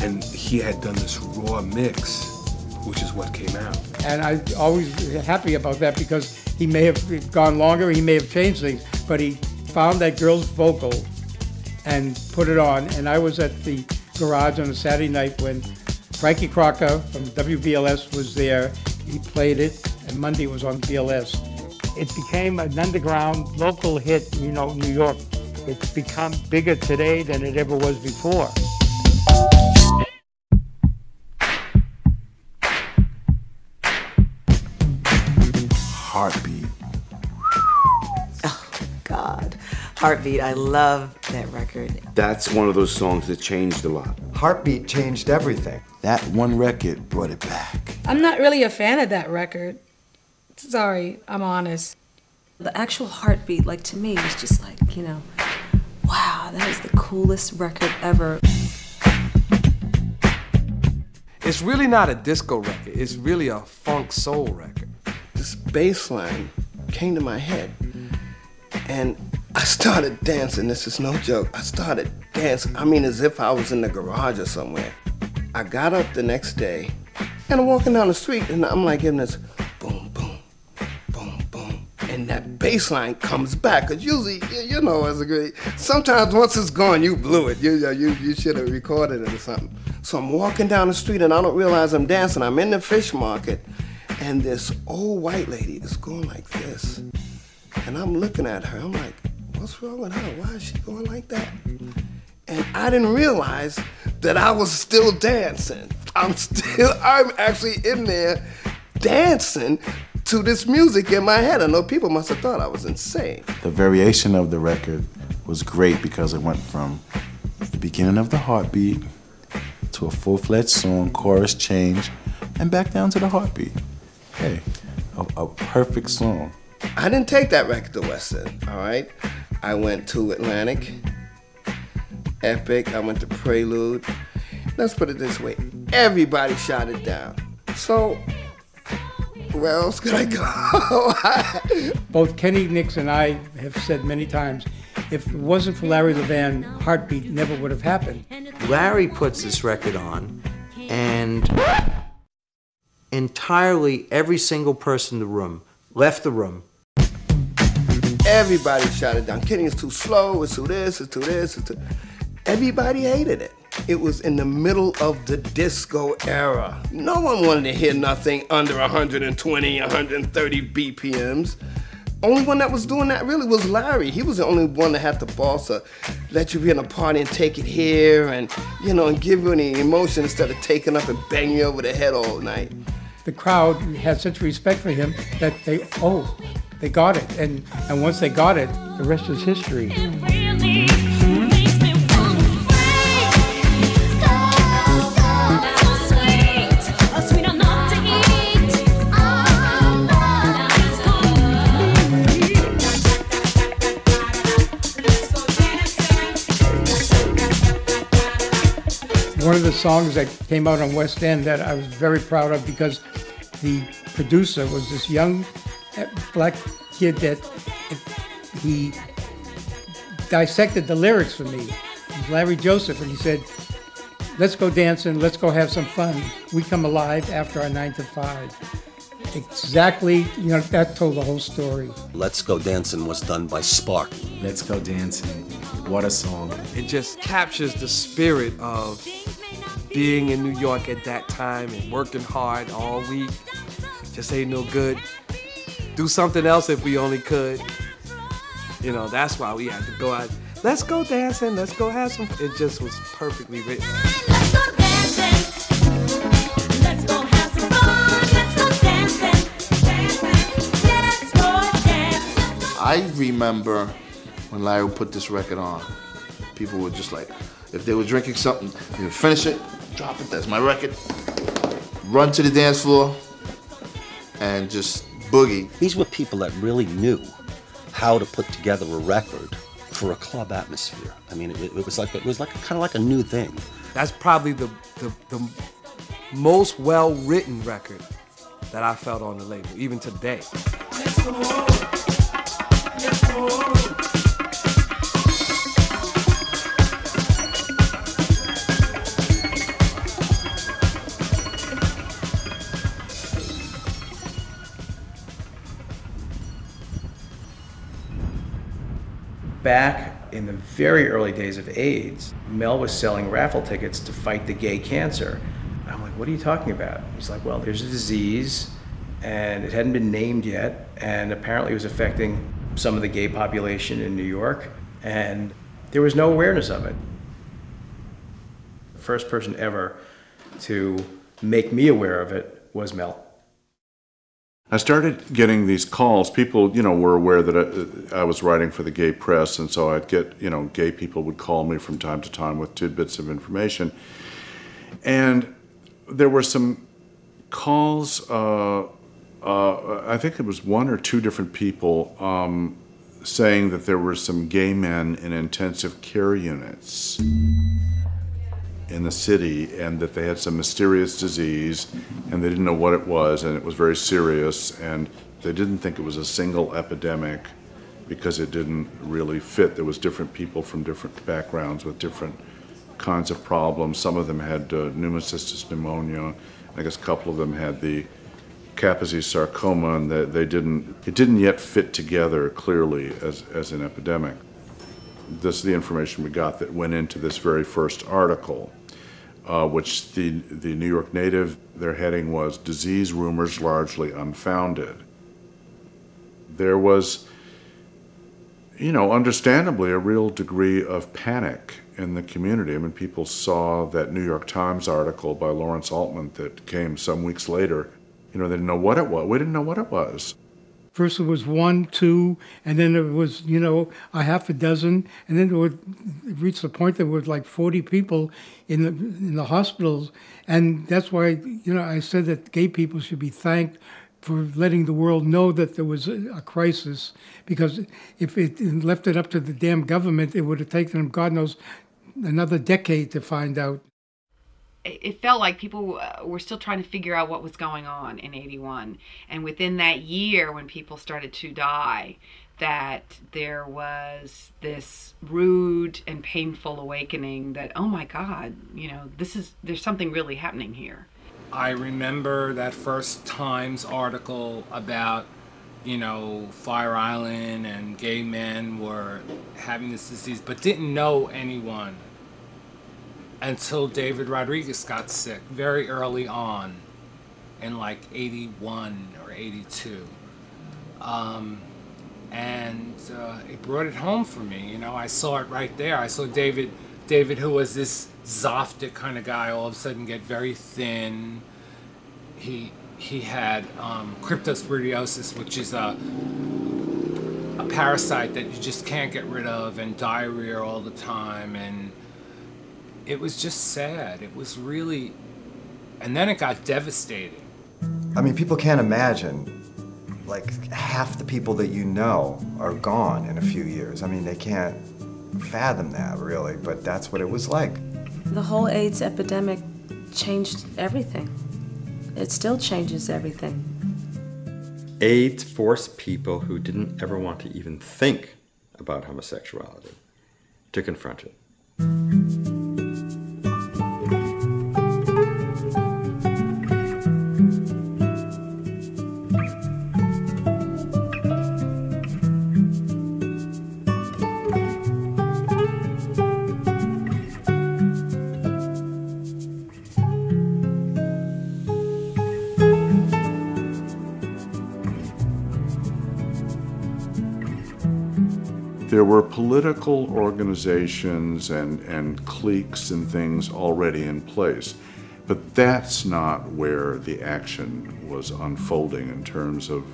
and he had done this raw mix, which is what came out. And I always happy about that because he may have gone longer, he may have changed things, but he found that girl's vocal and put it on. And I was at the garage on a Saturday night when Frankie Crocker from WBLS was there. He played it, and Monday was on BLS. It became an underground local hit, New York. It's become bigger today than it ever was before. Heartbeat. Oh, God. Heartbeat, I love that record. That's one of those songs that changed a lot. Heartbeat changed everything. That one record brought it back. I'm not really a fan of that record. Sorry, I'm honest. The actual Heartbeat, to me, was just wow, that is the coolest record ever. It's really not a disco record. It's really a funk soul record. This bass line came to my head, and I started dancing. This is no joke. I started dancing. I mean, as if I was in the garage or somewhere. I got up the next day, and I'm walking down the street, and I'm like, getting this boom, boom, boom, boom, and that bass line comes back. Cause usually, as a great. Sometimes once it's gone, you blew it. You should have recorded it or something. So I'm walking down the street, and I don't realize I'm dancing. I'm in the fish market, and this old white lady is going like this, and I'm looking at her. I'm like, what's wrong with her? Why is she going like that? And I didn't realize that I was still dancing. I'm actually in there dancing to this music in my head. I know people must have thought I was insane. The variation of the record was great because it went from the beginning of the heartbeat to a full-fledged song, chorus change, and back down to the heartbeat. Hey, a perfect song. I didn't take that record to West End, all right? I went to Atlantic, Epic, I went to Prelude. Let's put it this way, everybody shot it down. So, where else could I go? Both Kenny Nicks and I have said many times, if it wasn't for Larry Levan, Heartbeat never would have happened. Larry puts this record on, and entirely every single person in the room left the room. Everybody shot it down. Kenny is too slow, it's too this, it's too this, it's too... Everybody hated it. It was in the middle of the disco era. No one wanted to hear nothing under 120, 130 BPMs. Only one that was doing that really was Larry. He was the only one that had the balls to let you be in a party and take it here and, and give you any emotion instead of taking up and banging you over the head all night. The crowd had such respect for him that they got it. And once they got it, the rest is history. One of the songs that came out on West End that I was very proud of because the producer was this young black kid that he dissected the lyrics for me. It was Larry Joseph, and he said, let's go dancing, let's go have some fun. We come alive after our 9 to 5. exactly, that told the whole story. Let's Go Dancing was done by Spark. Let's Go Dancing, what a song. It just captures the spirit of being in New York at that time and working hard all week. Just ain't no good. Do something else if we only could. That's why we had to go out. Let's go dancing, let's go have some. It just was perfectly written. Let's go dancing. Let's go have some fun. Let's go dancing. Let's go dancing. I remember when Larry put this record on, people were just like, if they were drinking something, they would finish it, drop it, that's my record, run to the dance floor, and just boogie. These were people that really knew how to put together a record for a club atmosphere. I mean, it was like kind of like a new thing. That's probably the most well-written record that I felt on the label, even today. Let's go. Let's go. Back in the very early days of AIDS, Mel was selling raffle tickets to fight the gay cancer. I'm like, what are you talking about? He's like, well, there's a disease, and it hadn't been named yet, and apparently it was affecting some of the gay population in New York, and there was no awareness of it. The first person ever to make me aware of it was Mel. I started getting these calls. People, were aware that I was writing for the gay press, and so I'd get, gay people would call me from time to time with tidbits of information. And there were some calls, I think it was one or two different people saying that there were some gay men in intensive care units in the city, and that they had some mysterious disease, and they didn't know what it was, and it was very serious, and they didn't think it was a single epidemic because it didn't really fit. There was different people from different backgrounds with different kinds of problems. Some of them had pneumocystis pneumonia. I guess a couple of them had the Kaposi sarcoma, and it didn't yet fit together clearly as an epidemic. This is the information we got that went into this very first article, which the New York Native, their heading was "Disease Rumors Largely Unfounded." There was, understandably a real degree of panic in the community. I mean, people saw that New York Times article by Lawrence Altman that came some weeks later. They didn't know what it was. We didn't know what it was. First it was 1, 2, and then it was, a half a dozen, and then it reached the point that there were like 40 people in the hospitals, and that's why, I said that gay people should be thanked for letting the world know that there was a crisis, because if it left it up to the damn government, it would have taken them, God knows, another decade to find out. It felt like people were still trying to figure out what was going on in 81. And within that year, when people started to die, that there was this rude and painful awakening that, oh my God, there's something really happening here. I remember that first Times article about, Fire Island and gay men were having this disease, but didn't know anyone until David Rodriguez got sick very early on in like 81 or 82. And it brought it home for me. I saw it right there. I saw David, who was this Zoftic kind of guy, all of a sudden get very thin. He had cryptosporidiosis, which is a parasite that you just can't get rid of, and diarrhea all the time, and it was just sad. It was really, and then it got devastating. I mean, people can't imagine, like, half the people that you know are gone in a few years. I mean, they can't fathom that, really, but that's what it was like. The whole AIDS epidemic changed everything. It still changes everything. AIDS forced people who didn't ever want to even think about homosexuality to confront it. There were political organizations and cliques and things already in place, but that's not where the action was unfolding in terms of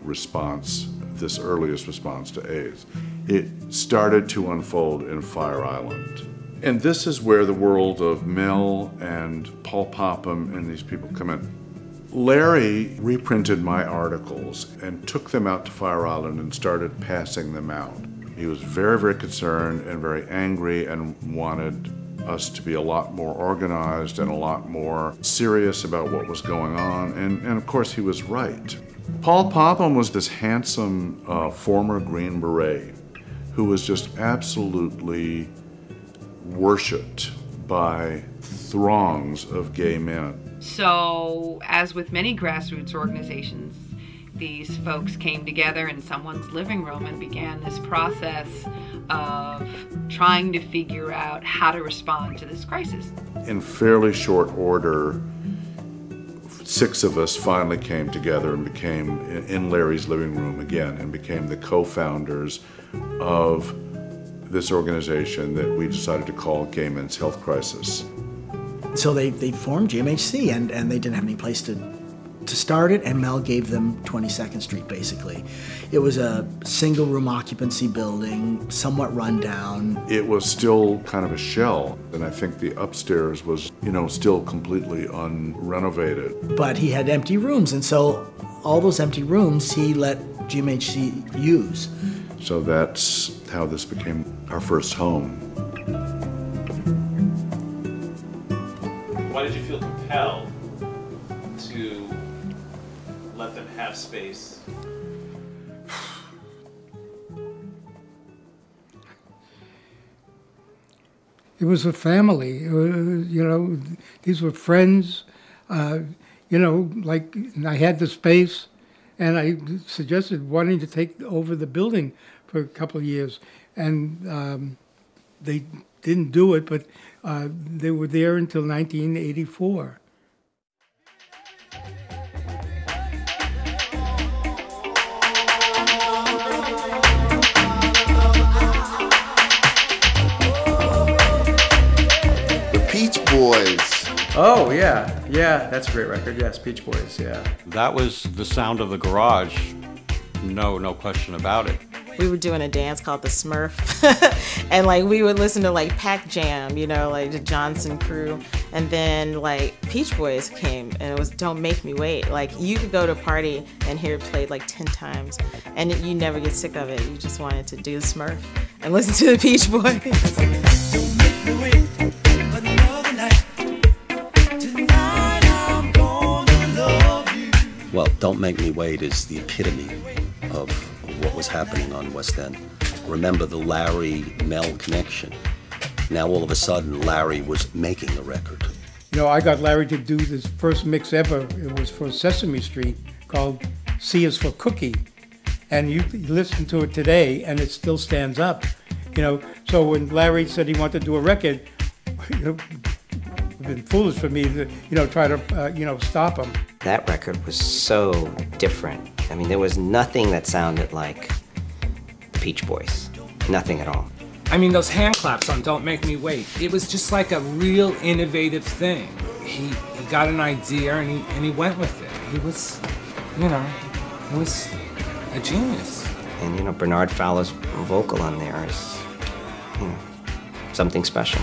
response, this earliest response to AIDS. It started to unfold in Fire Island. And this is where the world of Mel and Paul Popham and these people come in. Larry reprinted my articles and took them out to Fire Island and started passing them out. He was very, very concerned and very angry and wanted us to be a lot more organized and a lot more serious about what was going on. And of course, he was right. Paul Popham was this handsome former Green Beret who was just absolutely worshipped by throngs of gay men. So, as with many grassroots organizations, these folks came together in someone's living room and began this process of trying to figure out how to respond to this crisis. In fairly short order, 6 of us finally came together and became, in Larry's living room again, and became the co-founders of this organization that we decided to call Gay Men's Health Crisis. So they formed GMHC, and they didn't have any place to start it, and Mel gave them 22nd Street, basically. It was a single-room occupancy building, somewhat run down. It was still kind of a shell, and I think the upstairs was, still completely unrenovated. But he had empty rooms, and so all those empty rooms he let GMHC use. So that's how this became our first home. Why did you feel compelled to let them have space? It was a family. These were friends. Like I had the space, and I suggested wanting to take over the building for a couple of years, and they didn't do it, but they were there until 1984. The Peach Boys. Oh, yeah, that's a great record. Yes, Peach Boys, yeah. That was the sound of the garage. No question about it. We were doing a dance called the Smurf, and we would listen to Pac Jam, the Johnson Crew, and then Peach Boys came, and it was Don't Make Me Wait. You could go to a party and hear it played 10 times, and you never get sick of it. You just wanted to do the Smurf and listen to the Peach Boys. Don't make me wait another night. Tonight I'm gonna love you. Well, Don't Make Me Wait is the epitome of what was happening on West End. Remember the Larry-Mel connection. Now all of a sudden, Larry was making a record. I got Larry to do this first mix ever. It was for Sesame Street called C is for Cookie. And you listen to it today and it still stands up. So when Larry said he wanted to do a record, it would have been foolish for me to, try to, stop him. That record was so different. I mean, there was nothing that sounded like the Peach Boys. Nothing at all. I mean, those hand claps on Don't Make Me Wait, it was just like a real innovative thing. He got an idea and he went with it. He was, he was a genius. And, Bernard Fowler's vocal on there is, something special.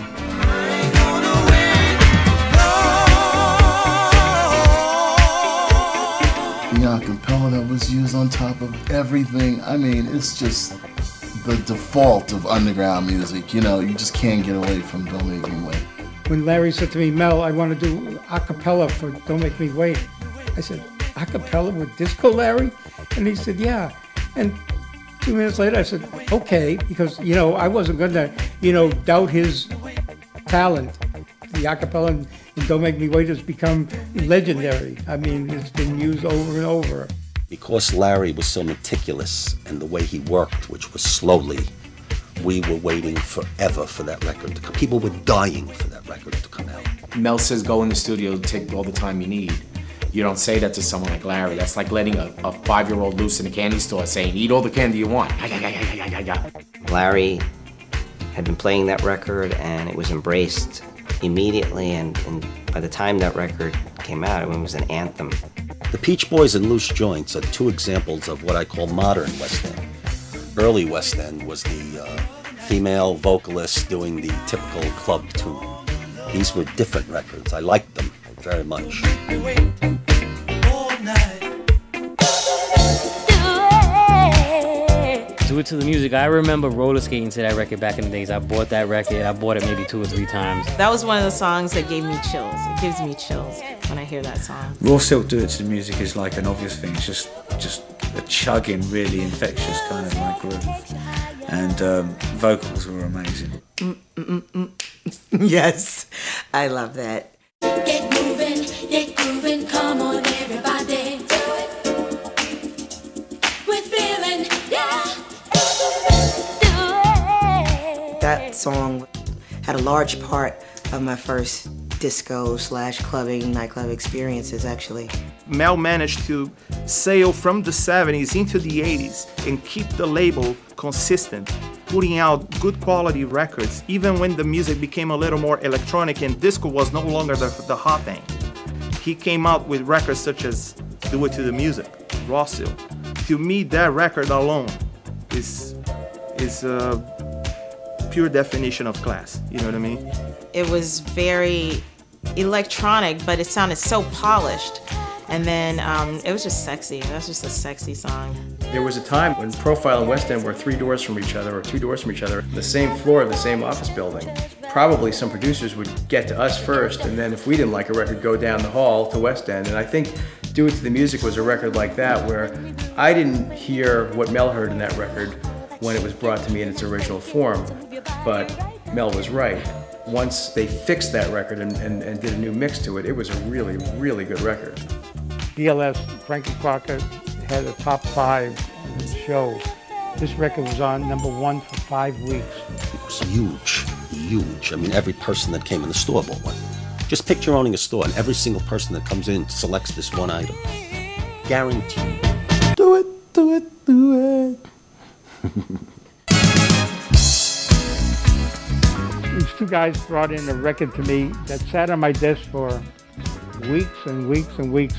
The acapella that was used on top of everything. I mean, it's just the default of underground music. You just can't get away from Don't Make Me Wait. When Larry said to me, Mel, I want to do a cappella for Don't Make Me Wait, I said, a cappella with disco, Larry? And he said, yeah. And 2 minutes later, I said, okay, because, I wasn't going to, doubt his talent. The a cappella in Don't Make Me Wait has become legendary. I mean, it's been used over and over. Because Larry was so meticulous and the way he worked, which was slowly, we were waiting forever for that record to come. People were dying for that record to come out. Mel says go in the studio, take all the time you need. You don't say that to someone like Larry. That's like letting a 5-year-old loose in a candy store saying, eat all the candy you want. Larry had been playing that record and it was embraced immediately, and by the time that record came out, it was an anthem. The Peach Boys and Loose Joints are two examples of what I call modern West End. Early West End was the female vocalist doing the typical club tune. These were different records. I liked them very much. Do It to the Music. I remember roller skating to that record back in the days. I bought that record. I bought it maybe 2 or 3 times. That was one of the songs that gave me chills. It gives me chills when I hear that song. Raw Silk Do It to the Music is like an obvious thing. It's just a chugging, really infectious kind of like groove. And vocals were amazing. Yes, I love that. Get grooving, come on everybody. With feeling, yeah. That song had a large part of my first disco/clubbing, nightclub experiences, actually. Mel managed to sail from the 70s into the 80s and keep the label consistent, putting out good quality records, even when the music became a little more electronic and disco was no longer the hot thing. He came out with records such as Do It to the Music, Raw Silk. To me, that record alone is a pure definition of class, you know what I mean? It was very electronic, but it sounded so polished. And then it was just sexy. That's just a sexy song. There was a time when Profile and West End were 3 doors from each other or 2 doors from each other, the same floor, the same office building. Probably some producers would get to us first, and then if we didn't like a record, go down the hall to West End. And I think Do It to the Music was a record like that, where I didn't hear what Mel heard in that record when it was brought to me in its original form, but Mel was right. Once they fixed that record and did a new mix to it, it was a really, really good record. BLS, Frankie Crocker had a top 5 show. This record was on #1 for 5 weeks. It was huge, huge. I mean, every person that came in the store bought one. Just picture owning a store and every single person that comes in selects this one item. Guaranteed. Do it, do it, do it. These 2 guys brought in a record to me that sat on my desk for weeks and weeks and weeks.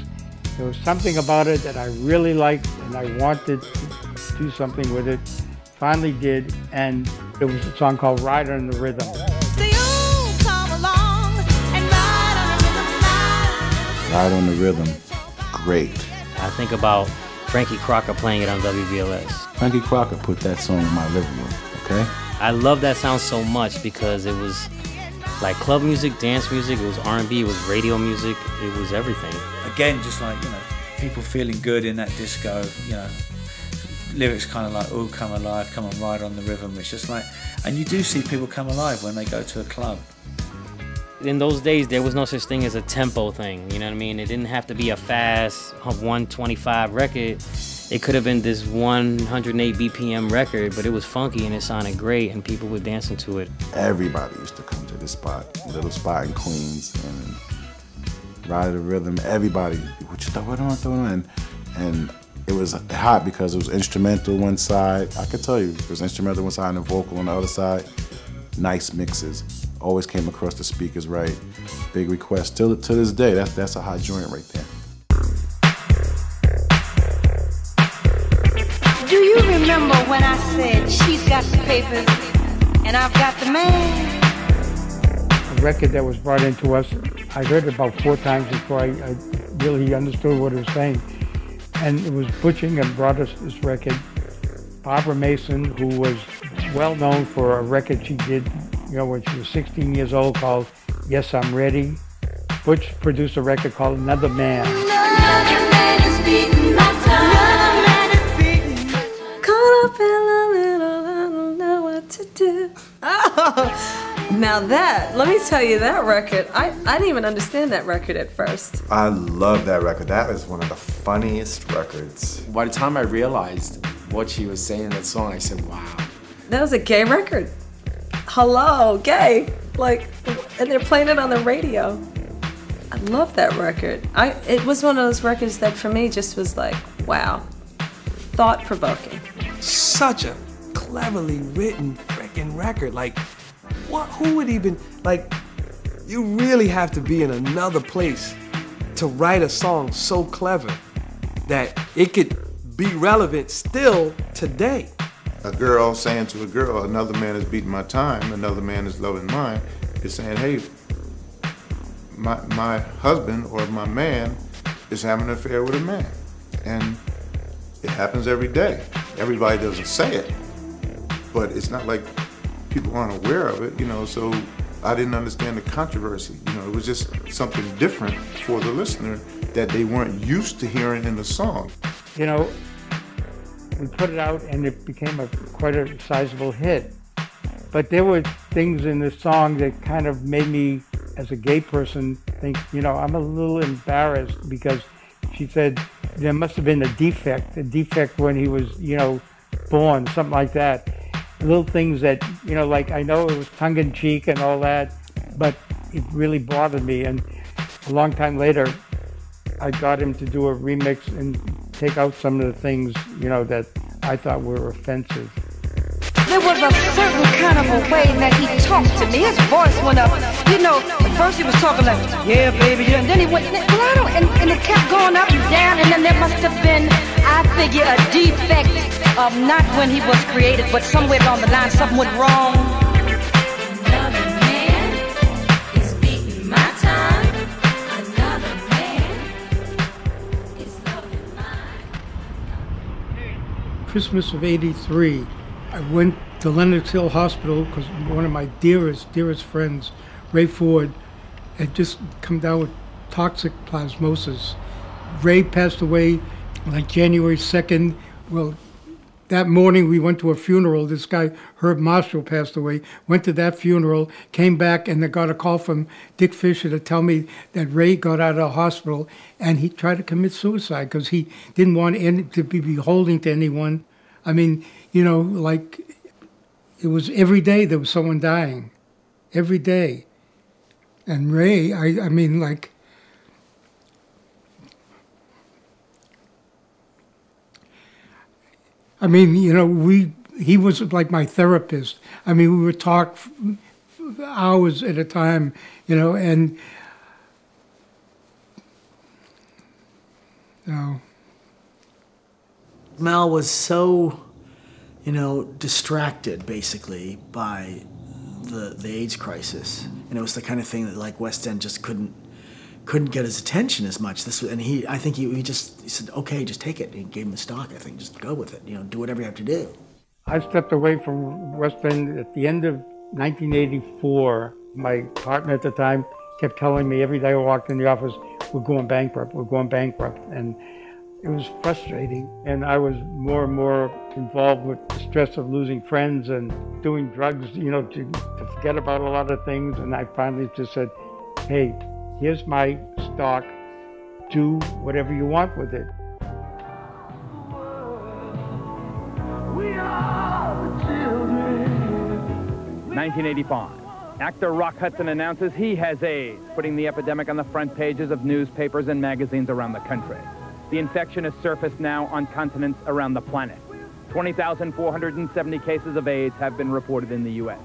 There was something about it that I really liked and I wanted to do something with it. Finally did, and it was a song called Ride on the Rhythm. Ride on the Rhythm, great. I think about Frankie Crocker playing it on WBLS. Frankie Crocker put that song in my living room, okay? I love that sound so much because it was like club music, dance music, it was R&B, it was radio music, it was everything. Again, just like, people feeling good in that disco, lyrics kind of like, oh, come alive, come and ride on the rhythm. It's just like, and you do see people come alive when they go to a club. In those days, there was no such thing as a tempo thing, you know what I mean? It didn't have to be a fast 125 record. It could have been this 108 BPM record, but it was funky and it sounded great and people were dancing to it. Everybody used to come to this spot, little spot in Queens, and Ride the Rhythm. Everybody, what you throw it on, and it was hot because it was instrumental one side. I could tell you, it was instrumental one side and vocal on the other side. Nice mixes. Always came across the speakers right. Big request. To this day, that's a hot joint right there. Do you remember when I said she's got the papers and I've got the man? A record that was brought into us, I heard it about 4 times before I really understood what it was saying. And it was Butching and brought us this record. Barbara Mason, who was well known for a record she did, when she was 16 years old called Yes, I'm Ready. Butch produced a record called Another Man. Another man is beating my time. Caught up in the middle, I don't know what to do. Oh, now let me tell you that record, I didn't even understand that record at first. I love that record. That is one of the funniest records. By the time I realized what she was saying in that song, I said, wow. That was a gay record. Hello, gay. And they're playing it on the radio. I love that record. It was one of those records that for me just was like, wow, thought-provoking. Such a cleverly written freaking record. Like, what? Who would even, like, you really have to be in another place to write a song so clever that it could be relevant still today. A girl saying to a girl, another man is beating my time, another man is loving mine, is saying, hey, my husband or my man is having an affair with a man. And it happens every day. Everybody doesn't say it, but it's not like people aren't aware of it, you know, so I didn't understand the controversy. You know, it was just something different for the listener that they weren't used to hearing in the song. You know, we put it out and it became quite a sizable hit. But there were things in the song that kind of made me, as a gay person, think, you know, I'm a little embarrassed because she said there must have been a defect when he was, you know, born, something like that. Little things that, you know, like I know it was tongue-in-cheek and all that, but it really bothered me. And a long time later, I got him to do a remix and take out some of the things, you know, that I thought were offensive. There was a certain kind of a way that he talked to me. His voice went up. You know, at first he was talking like, yeah, baby, yeah. And then he went, and it kept going up and down. And then there must have been, I figure, a defect of not when he was created, but somewhere along the line, something went wrong. Another man is beating my time. Another man is loving mine. Christmas of '83, I went to Lenox Hill Hospital because one of my dearest friends, Ray Ford, had just come down with toxic plasmosis. Ray passed away like January 2nd. Well, that morning we went to a funeral. This guy, Herb Marshall, passed away. Went to that funeral, came back, and I got a call from Dick Fisher to tell me that Ray got out of the hospital and he tried to commit suicide because he didn't want to be beholden to anyone. I mean, you know, like, it was every day there was someone dying. Every day. And Ray, I mean, like, I mean, you know, he was like my therapist. I mean, we would talk hours at a time, you know, and, you know. Mel was so, you know, distracted basically by the AIDS crisis, and it was the kind of thing that like West End just couldn't get his attention as much. I think he said, okay, just take it. He gave him the stock. I think just go with it. You know, do whatever you have to do. I stepped away from West End at the end of 1984. My partner at the time kept telling me every day I walked in the office, we're going bankrupt, and it was frustrating, and I was more and more involved with the stress of losing friends and doing drugs, you know, to forget about a lot of things. And I finally just said, hey, here's my stock, do whatever you want with it. 1985. Actor Rock Hudson announces he has AIDS, putting the epidemic on the front pages of newspapers and magazines around the country. The infection has surfaced now on continents around the planet. 20,470 cases of AIDS have been reported in the U.S.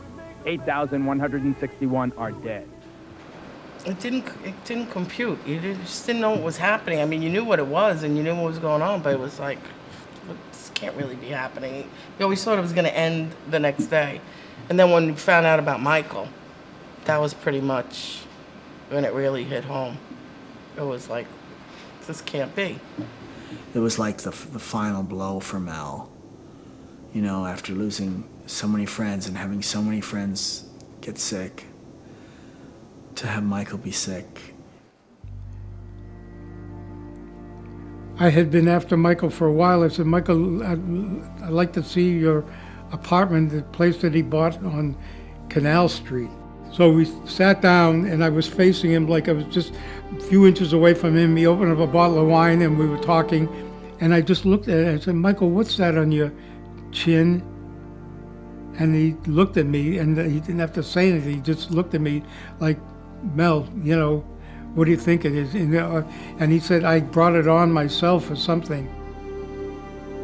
8,161 are dead. It didn't compute. You just didn't know what was happening. I mean, you knew what it was and you knew what was going on, but it was like, this can't really be happening. You always thought it was going to end the next day. And then when we found out about Michael, that was pretty much when it really hit home. It was like, this can't be. It was like the final blow for Mel, you know, after losing so many friends and having so many friends get sick, to have Michael be sick. I had been after Michael for a while. I said, Michael, I'd like to see your apartment, the place that he bought on Canal Street. So we sat down and I was facing him like I was just a few inches away from him. He opened up a bottle of wine and we were talking. And I just looked at it and I said, Michael, what's that on your chin? And he looked at me and he didn't have to say anything. He just looked at me like, Mel, you know, what do you think it is? And he said, I brought it on myself or something.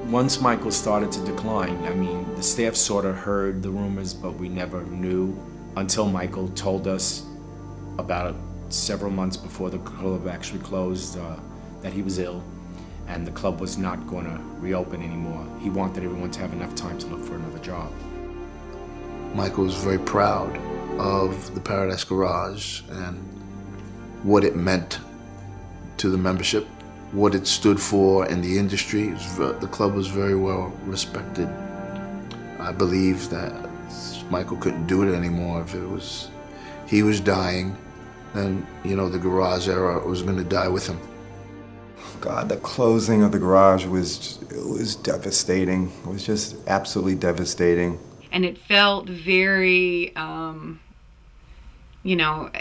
Once Michael started to decline, I mean, the staff sort of heard the rumors, but we never knew until Michael told us about it several months before the club actually closed that he was ill and the club was not going to reopen anymore. He wanted everyone to have enough time to look for another job. Michael was very proud of the Paradise Garage and what it meant to the membership, what it stood for in the industry. The club was very well respected. I believe that Michael couldn't do it anymore. If he was dying, then, you know, the garage era was going to die with him. God, the closing of the garage was devastating. It was just absolutely devastating. And it felt very, you know,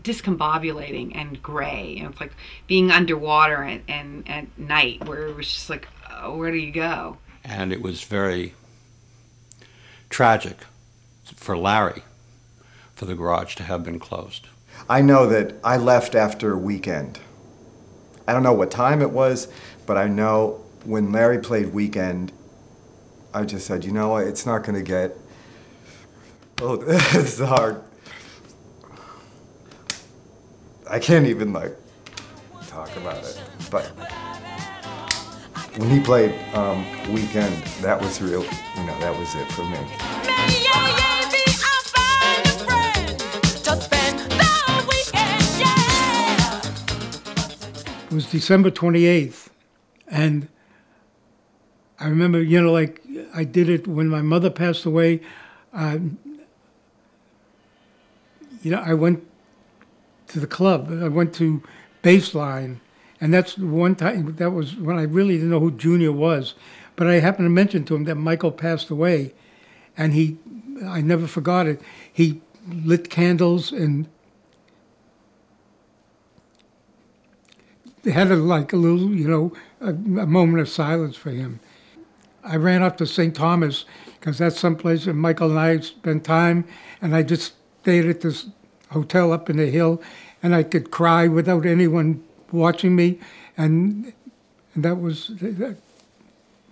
discombobulating and gray. You know, it's like being underwater and at night, where it was just like, oh, where do you go? And it was very tragic for Larry for the garage to have been closed. I know that I left after a weekend. I don't know what time it was, but I know when Larry played Weekend, I just said, you know what, it's not going to get... Oh, it's hard. I can't even, like, talk about it. But when he played Weekend, that was real, you know, that was it for me. It was December 28th, and I remember, you know, like I did it when my mother passed away. You know, I went to the club. I went to Baseline, and that's one time, that was when I really didn't know who Junior was. But I happened to mention to him that Michael passed away, and I never forgot it. He lit candles and they had a little, you know, a moment of silence for him. I ran up to St. Thomas because that's someplace where Michael and I spent time, and I just stayed at this hotel up in the hill, and I could cry without anyone watching me, and that was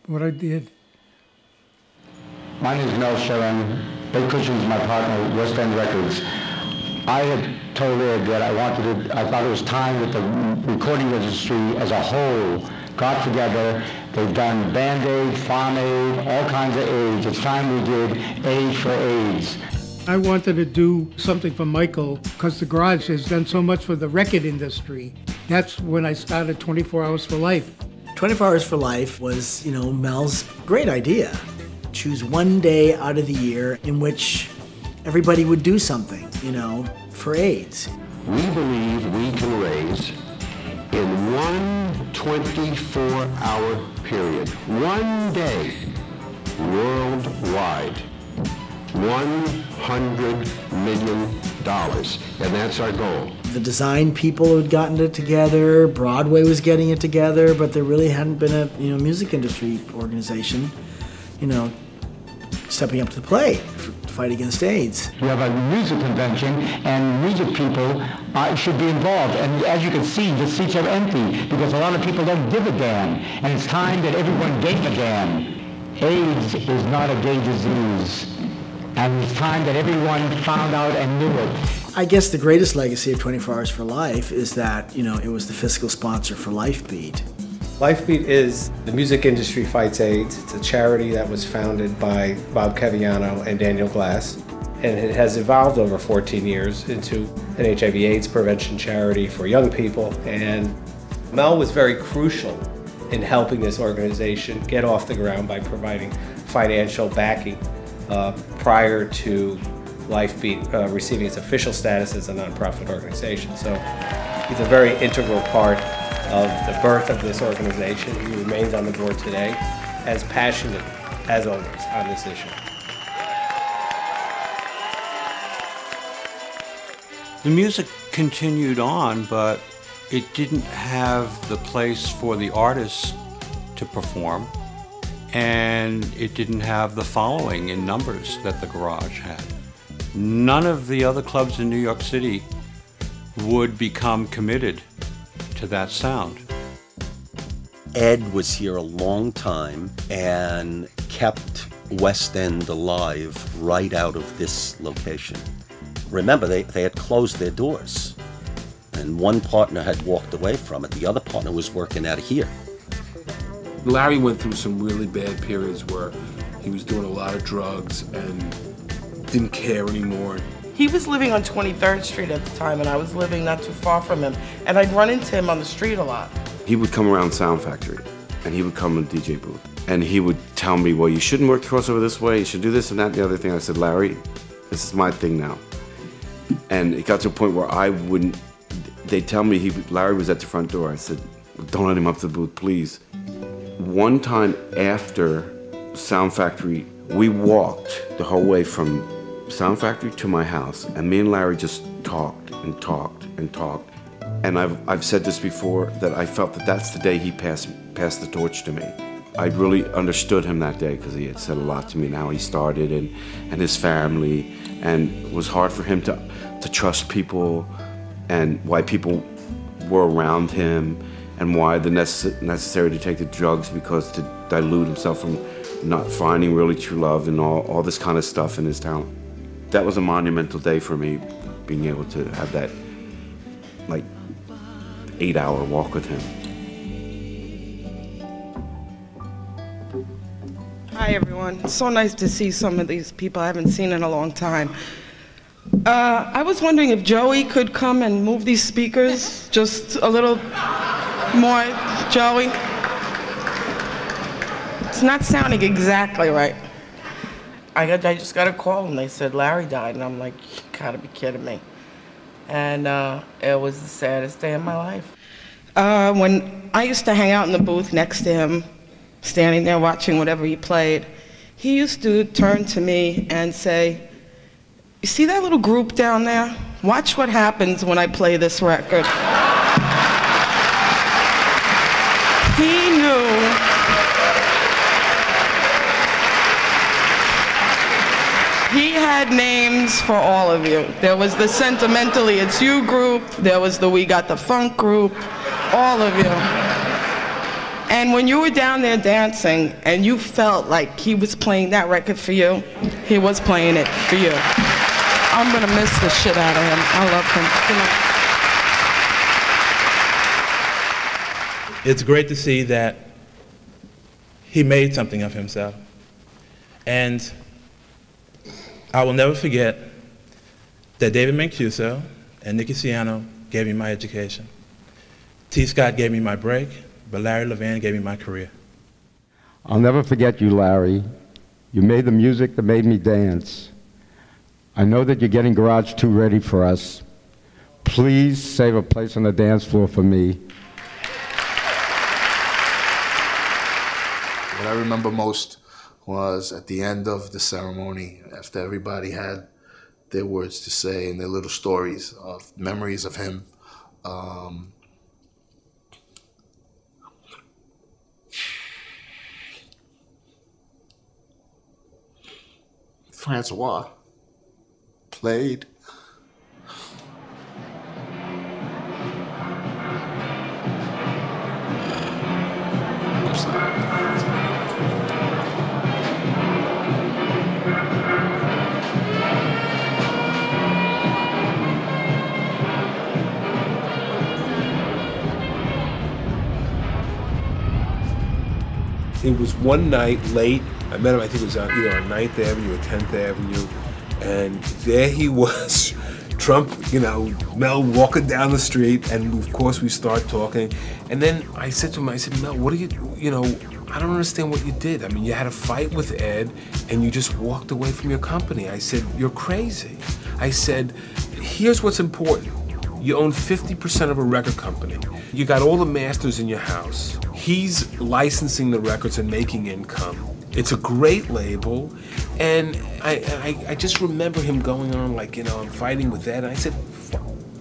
what I did. My name is Mel Cheren. Ed Cushing's my partner, West End Records. I had told Ed that I thought it was time that the recording industry as a whole got together. They've done Band-Aid, Farm Aid, all kinds of aids. It's time we did Aid for AIDS. I wanted to do something for Michael because the garage has done so much for the record industry. That's when I started 24 Hours for Life. 24 Hours for Life was, you know, Mel's great idea. Choose one day out of the year in which everybody would do something, you know, for AIDS. We believe we can raise, in one 24-hour period, one day, worldwide, $100 million, and that's our goal. The design people had gotten it together, Broadway was getting it together, but there really hadn't been a, you know, music industry organization, you know, stepping up to the plate to fight against AIDS. We have a music convention, and music people should be involved. And as you can see, the seats are empty because a lot of people don't give a damn. And it's time that everyone gave a damn. AIDS is not a gay disease. And it's time that everyone found out and knew it. I guess the greatest legacy of 24 Hours for Life is that, you know, it was the fiscal sponsor for Lifebeat. Lifebeat is the music industry fights AIDS. It's a charity that was founded by Bob Caviano and Daniel Glass, and it has evolved over 14 years into an HIV/AIDS prevention charity for young people. And Mel was very crucial in helping this organization get off the ground by providing financial backing prior to Lifebeat receiving its official status as a nonprofit organization. So he's a very integral part of the birth of this organization. He remains on the board today, as passionate as always on this issue. The music continued on, but it didn't have the place for the artists to perform, and it didn't have the following in numbers that the Garage had. None of the other clubs in New York City would become committed to that sound. Ed was here a long time and kept West End alive right out of this location. Remember, they had closed their doors, and one partner had walked away from it. The other partner was working out of here. Larry went through some really bad periods where he was doing a lot of drugs and didn't care anymore. He was living on 23rd Street at the time, and I was living not too far from him. And I'd run into him on the street a lot. He would come around Sound Factory, and he would come to the DJ booth. And he would tell me, well, you shouldn't work the crossover this way, you should do this and that and the other thing. I said, Larry, this is my thing now. And it got to a point where I wouldn't, they'd tell me Larry was at the front door. I said, don't let him up to the booth, please. One time after Sound Factory, we walked the whole way from Sound Factory to my house, and me and Larry just talked and talked and talked. And I've said this before, that I felt that that's the day he passed the torch to me. I really understood him that day because he had said a lot to me and how he started and his family, and it was hard for him to trust people and why people were around him and why the necessary to take the drugs because to dilute himself from not finding really true love and all this kind of stuff in his talent. That was a monumental day for me, being able to have that like 8-hour walk with him. Hi, everyone. It's so nice to see some of these people I haven't seen in a long time. I was wondering if Joey could come and move these speakers just a little more. Joey? It's not sounding exactly right. I just got a call and they said Larry died, and I'm like, you gotta be kidding me. And it was the saddest day of my life. When I used to hang out in the booth next to him, standing there watching whatever he played, he used to turn to me and say, you see that little group down there? Watch what happens when I play this record. He knew he had names for all of you. There was the Sentimentally It's You group, there was the We Got the Funk group, all of you. And when you were down there dancing and you felt like he was playing that record for you, he was playing it for you. I'm gonna miss the shit out of him. I love him. It's great to see that he made something of himself. And I will never forget that David Mancuso and Nicky Siano gave me my education. T. Scott gave me my break, but Larry Levan gave me my career. I'll never forget you, Larry. You made the music that made me dance. I know that you're getting Garage 2 ready for us. Please save a place on the dance floor for me. What I remember most was at the end of the ceremony, after everybody had their words to say and their little stories of memories of him. Francois played. I'm sorry. It was one night late. I met him, I think it was either on 9th Avenue or 10th Avenue. And there he was, Trump, Mel walking down the street. And of course we start talking. And then I said to him, Mel, what do I don't understand what you did. I mean, you had a fight with Ed and you just walked away from your company. I said, you're crazy. I said, here's what's important. You own 50% of a record company. You got all the masters in your house. He's licensing the records and making income. It's a great label. And I just remember him going on like, I'm fighting with Ed. And I said,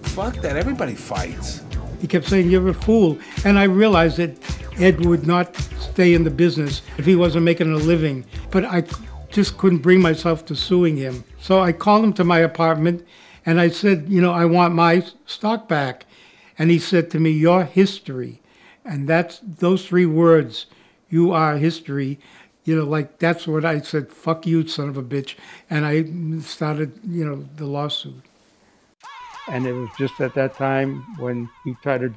fuck that, everybody fights. He kept saying, you're a fool. And I realized that Ed would not stay in the business if he wasn't making a living. But I just couldn't bring myself to suing him. So I called him to my apartment And I said, you know, I want my stock back. And he said to me, "Your history." And that's those 3 words, "you are history." You know, like that's what I said, "Fuck you, son of a bitch." And I started, you know, the lawsuit. And it was just at that time when he tried to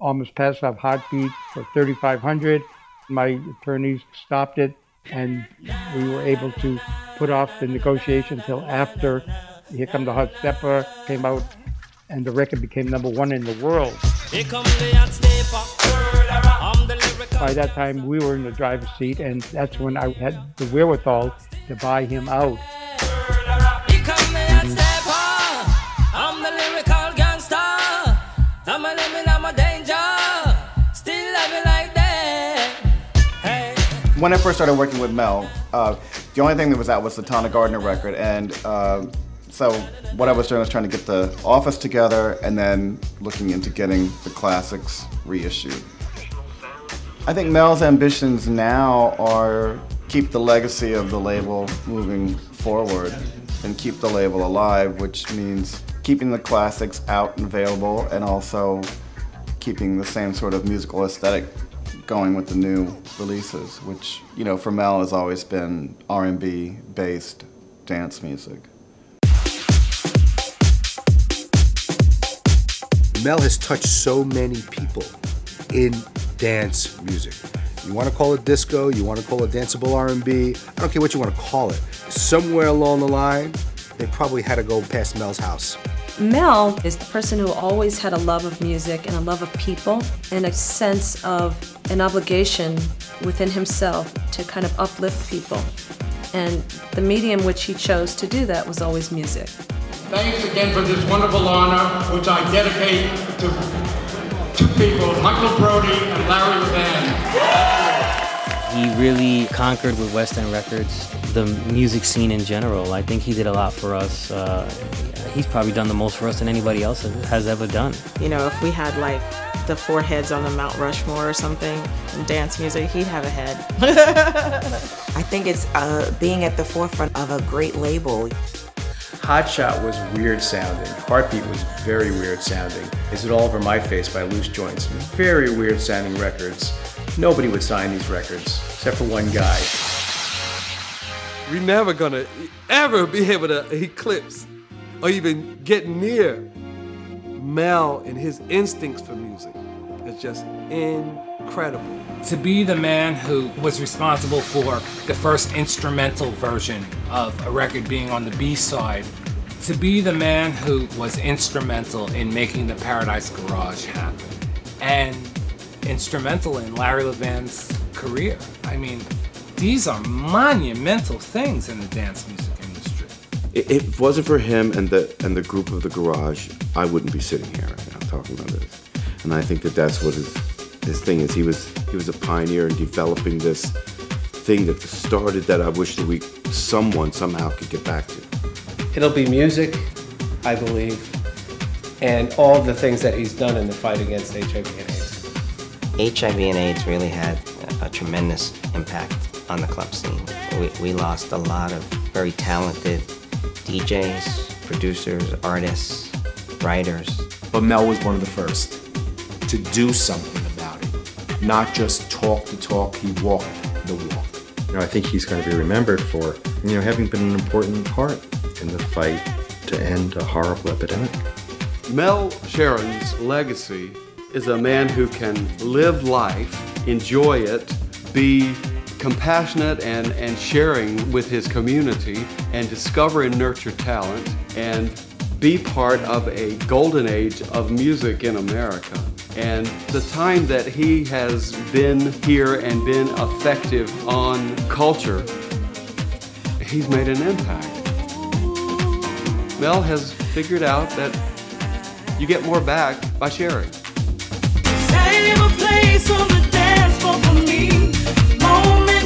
almost pass off Heartbeat for $3,500. My attorneys stopped it, and we were able to put off the negotiation until after Here Come the Hot Stepper came out, and the record became #1 in the world. By that time, we were in the driver's seat, and that's when I had the wherewithal to buy him out. I'm the lyrical gangster. I'm a living, I'm a danger. Still love you like that. Hey. When I first started working with Mel, the only thing that was out was the Tana Gardner record, and so what I was doing was trying to get the office together and then looking into getting the classics reissued. I think Mel's ambitions now are keep the legacy of the label moving forward and keep the label alive, which means keeping the classics out and available and also keeping the same sort of musical aesthetic going with the new releases, which, you know, for Mel has always been R&B based dance music. Mel has touched so many people in dance music. You want to call it disco, you want to call it danceable R&B, I don't care what you want to call it. Somewhere along the line, they probably had to go past Mel's house. Mel is the person who always had a love of music and a love of people and a sense of an obligation within himself to kind of uplift people. And the medium which he chose to do that was always music. Thanks again for this wonderful honor, which I dedicate to 2 people, Michael Brody and Larry Levan. He really conquered with West End Records the music scene in general. I think he did a lot for us. He's probably done the most for us than anybody else has ever done. You know, if we had like the 4 heads on the Mount Rushmore or something in dance music, he'd have a head. I think it's being at the forefront of a great label. Hot Shot was weird sounding. Heartbeat was very weird sounding. Is It All Over My Face by Loose Joints? Very weird sounding records. Nobody would sign these records, except for one guy. We're never gonna ever be able to eclipse or even get near Mel and his instincts for music. It's just incredible. To be the man who was responsible for the first instrumental version of a record being on the B-side, to be the man who was instrumental in making the Paradise Garage happen, and instrumental in Larry Levan's career. I mean, these are monumental things in the dance music industry. If it wasn't for him and the group of the Garage, I wouldn't be sitting here right now talking about this. And I think that that's what his thing is. He was a pioneer in developing this thing that started that I wish that someone somehow could get back to. It'll be music, I believe, and all the things that he's done in the fight against HIV and AIDS. HIV and AIDS really had a tremendous impact on the club scene. We lost a lot of very talented DJs, producers, artists, writers. But Mel was one of the first to do something about it. Not just talk the talk, he walked the walk. You know, I think he's going to be remembered for, you know, having been an important part in the fight to end a horrible epidemic. Mel Cheren's legacy is a man who can live life, enjoy it, be compassionate and sharing with his community, and discover and nurture talent, and be part of a golden age of music in America. And the time that he has been here and been effective on culture, he's made an impact. Mel has figured out that you get more back by sharing. Save a place on the dance floor for me. Moment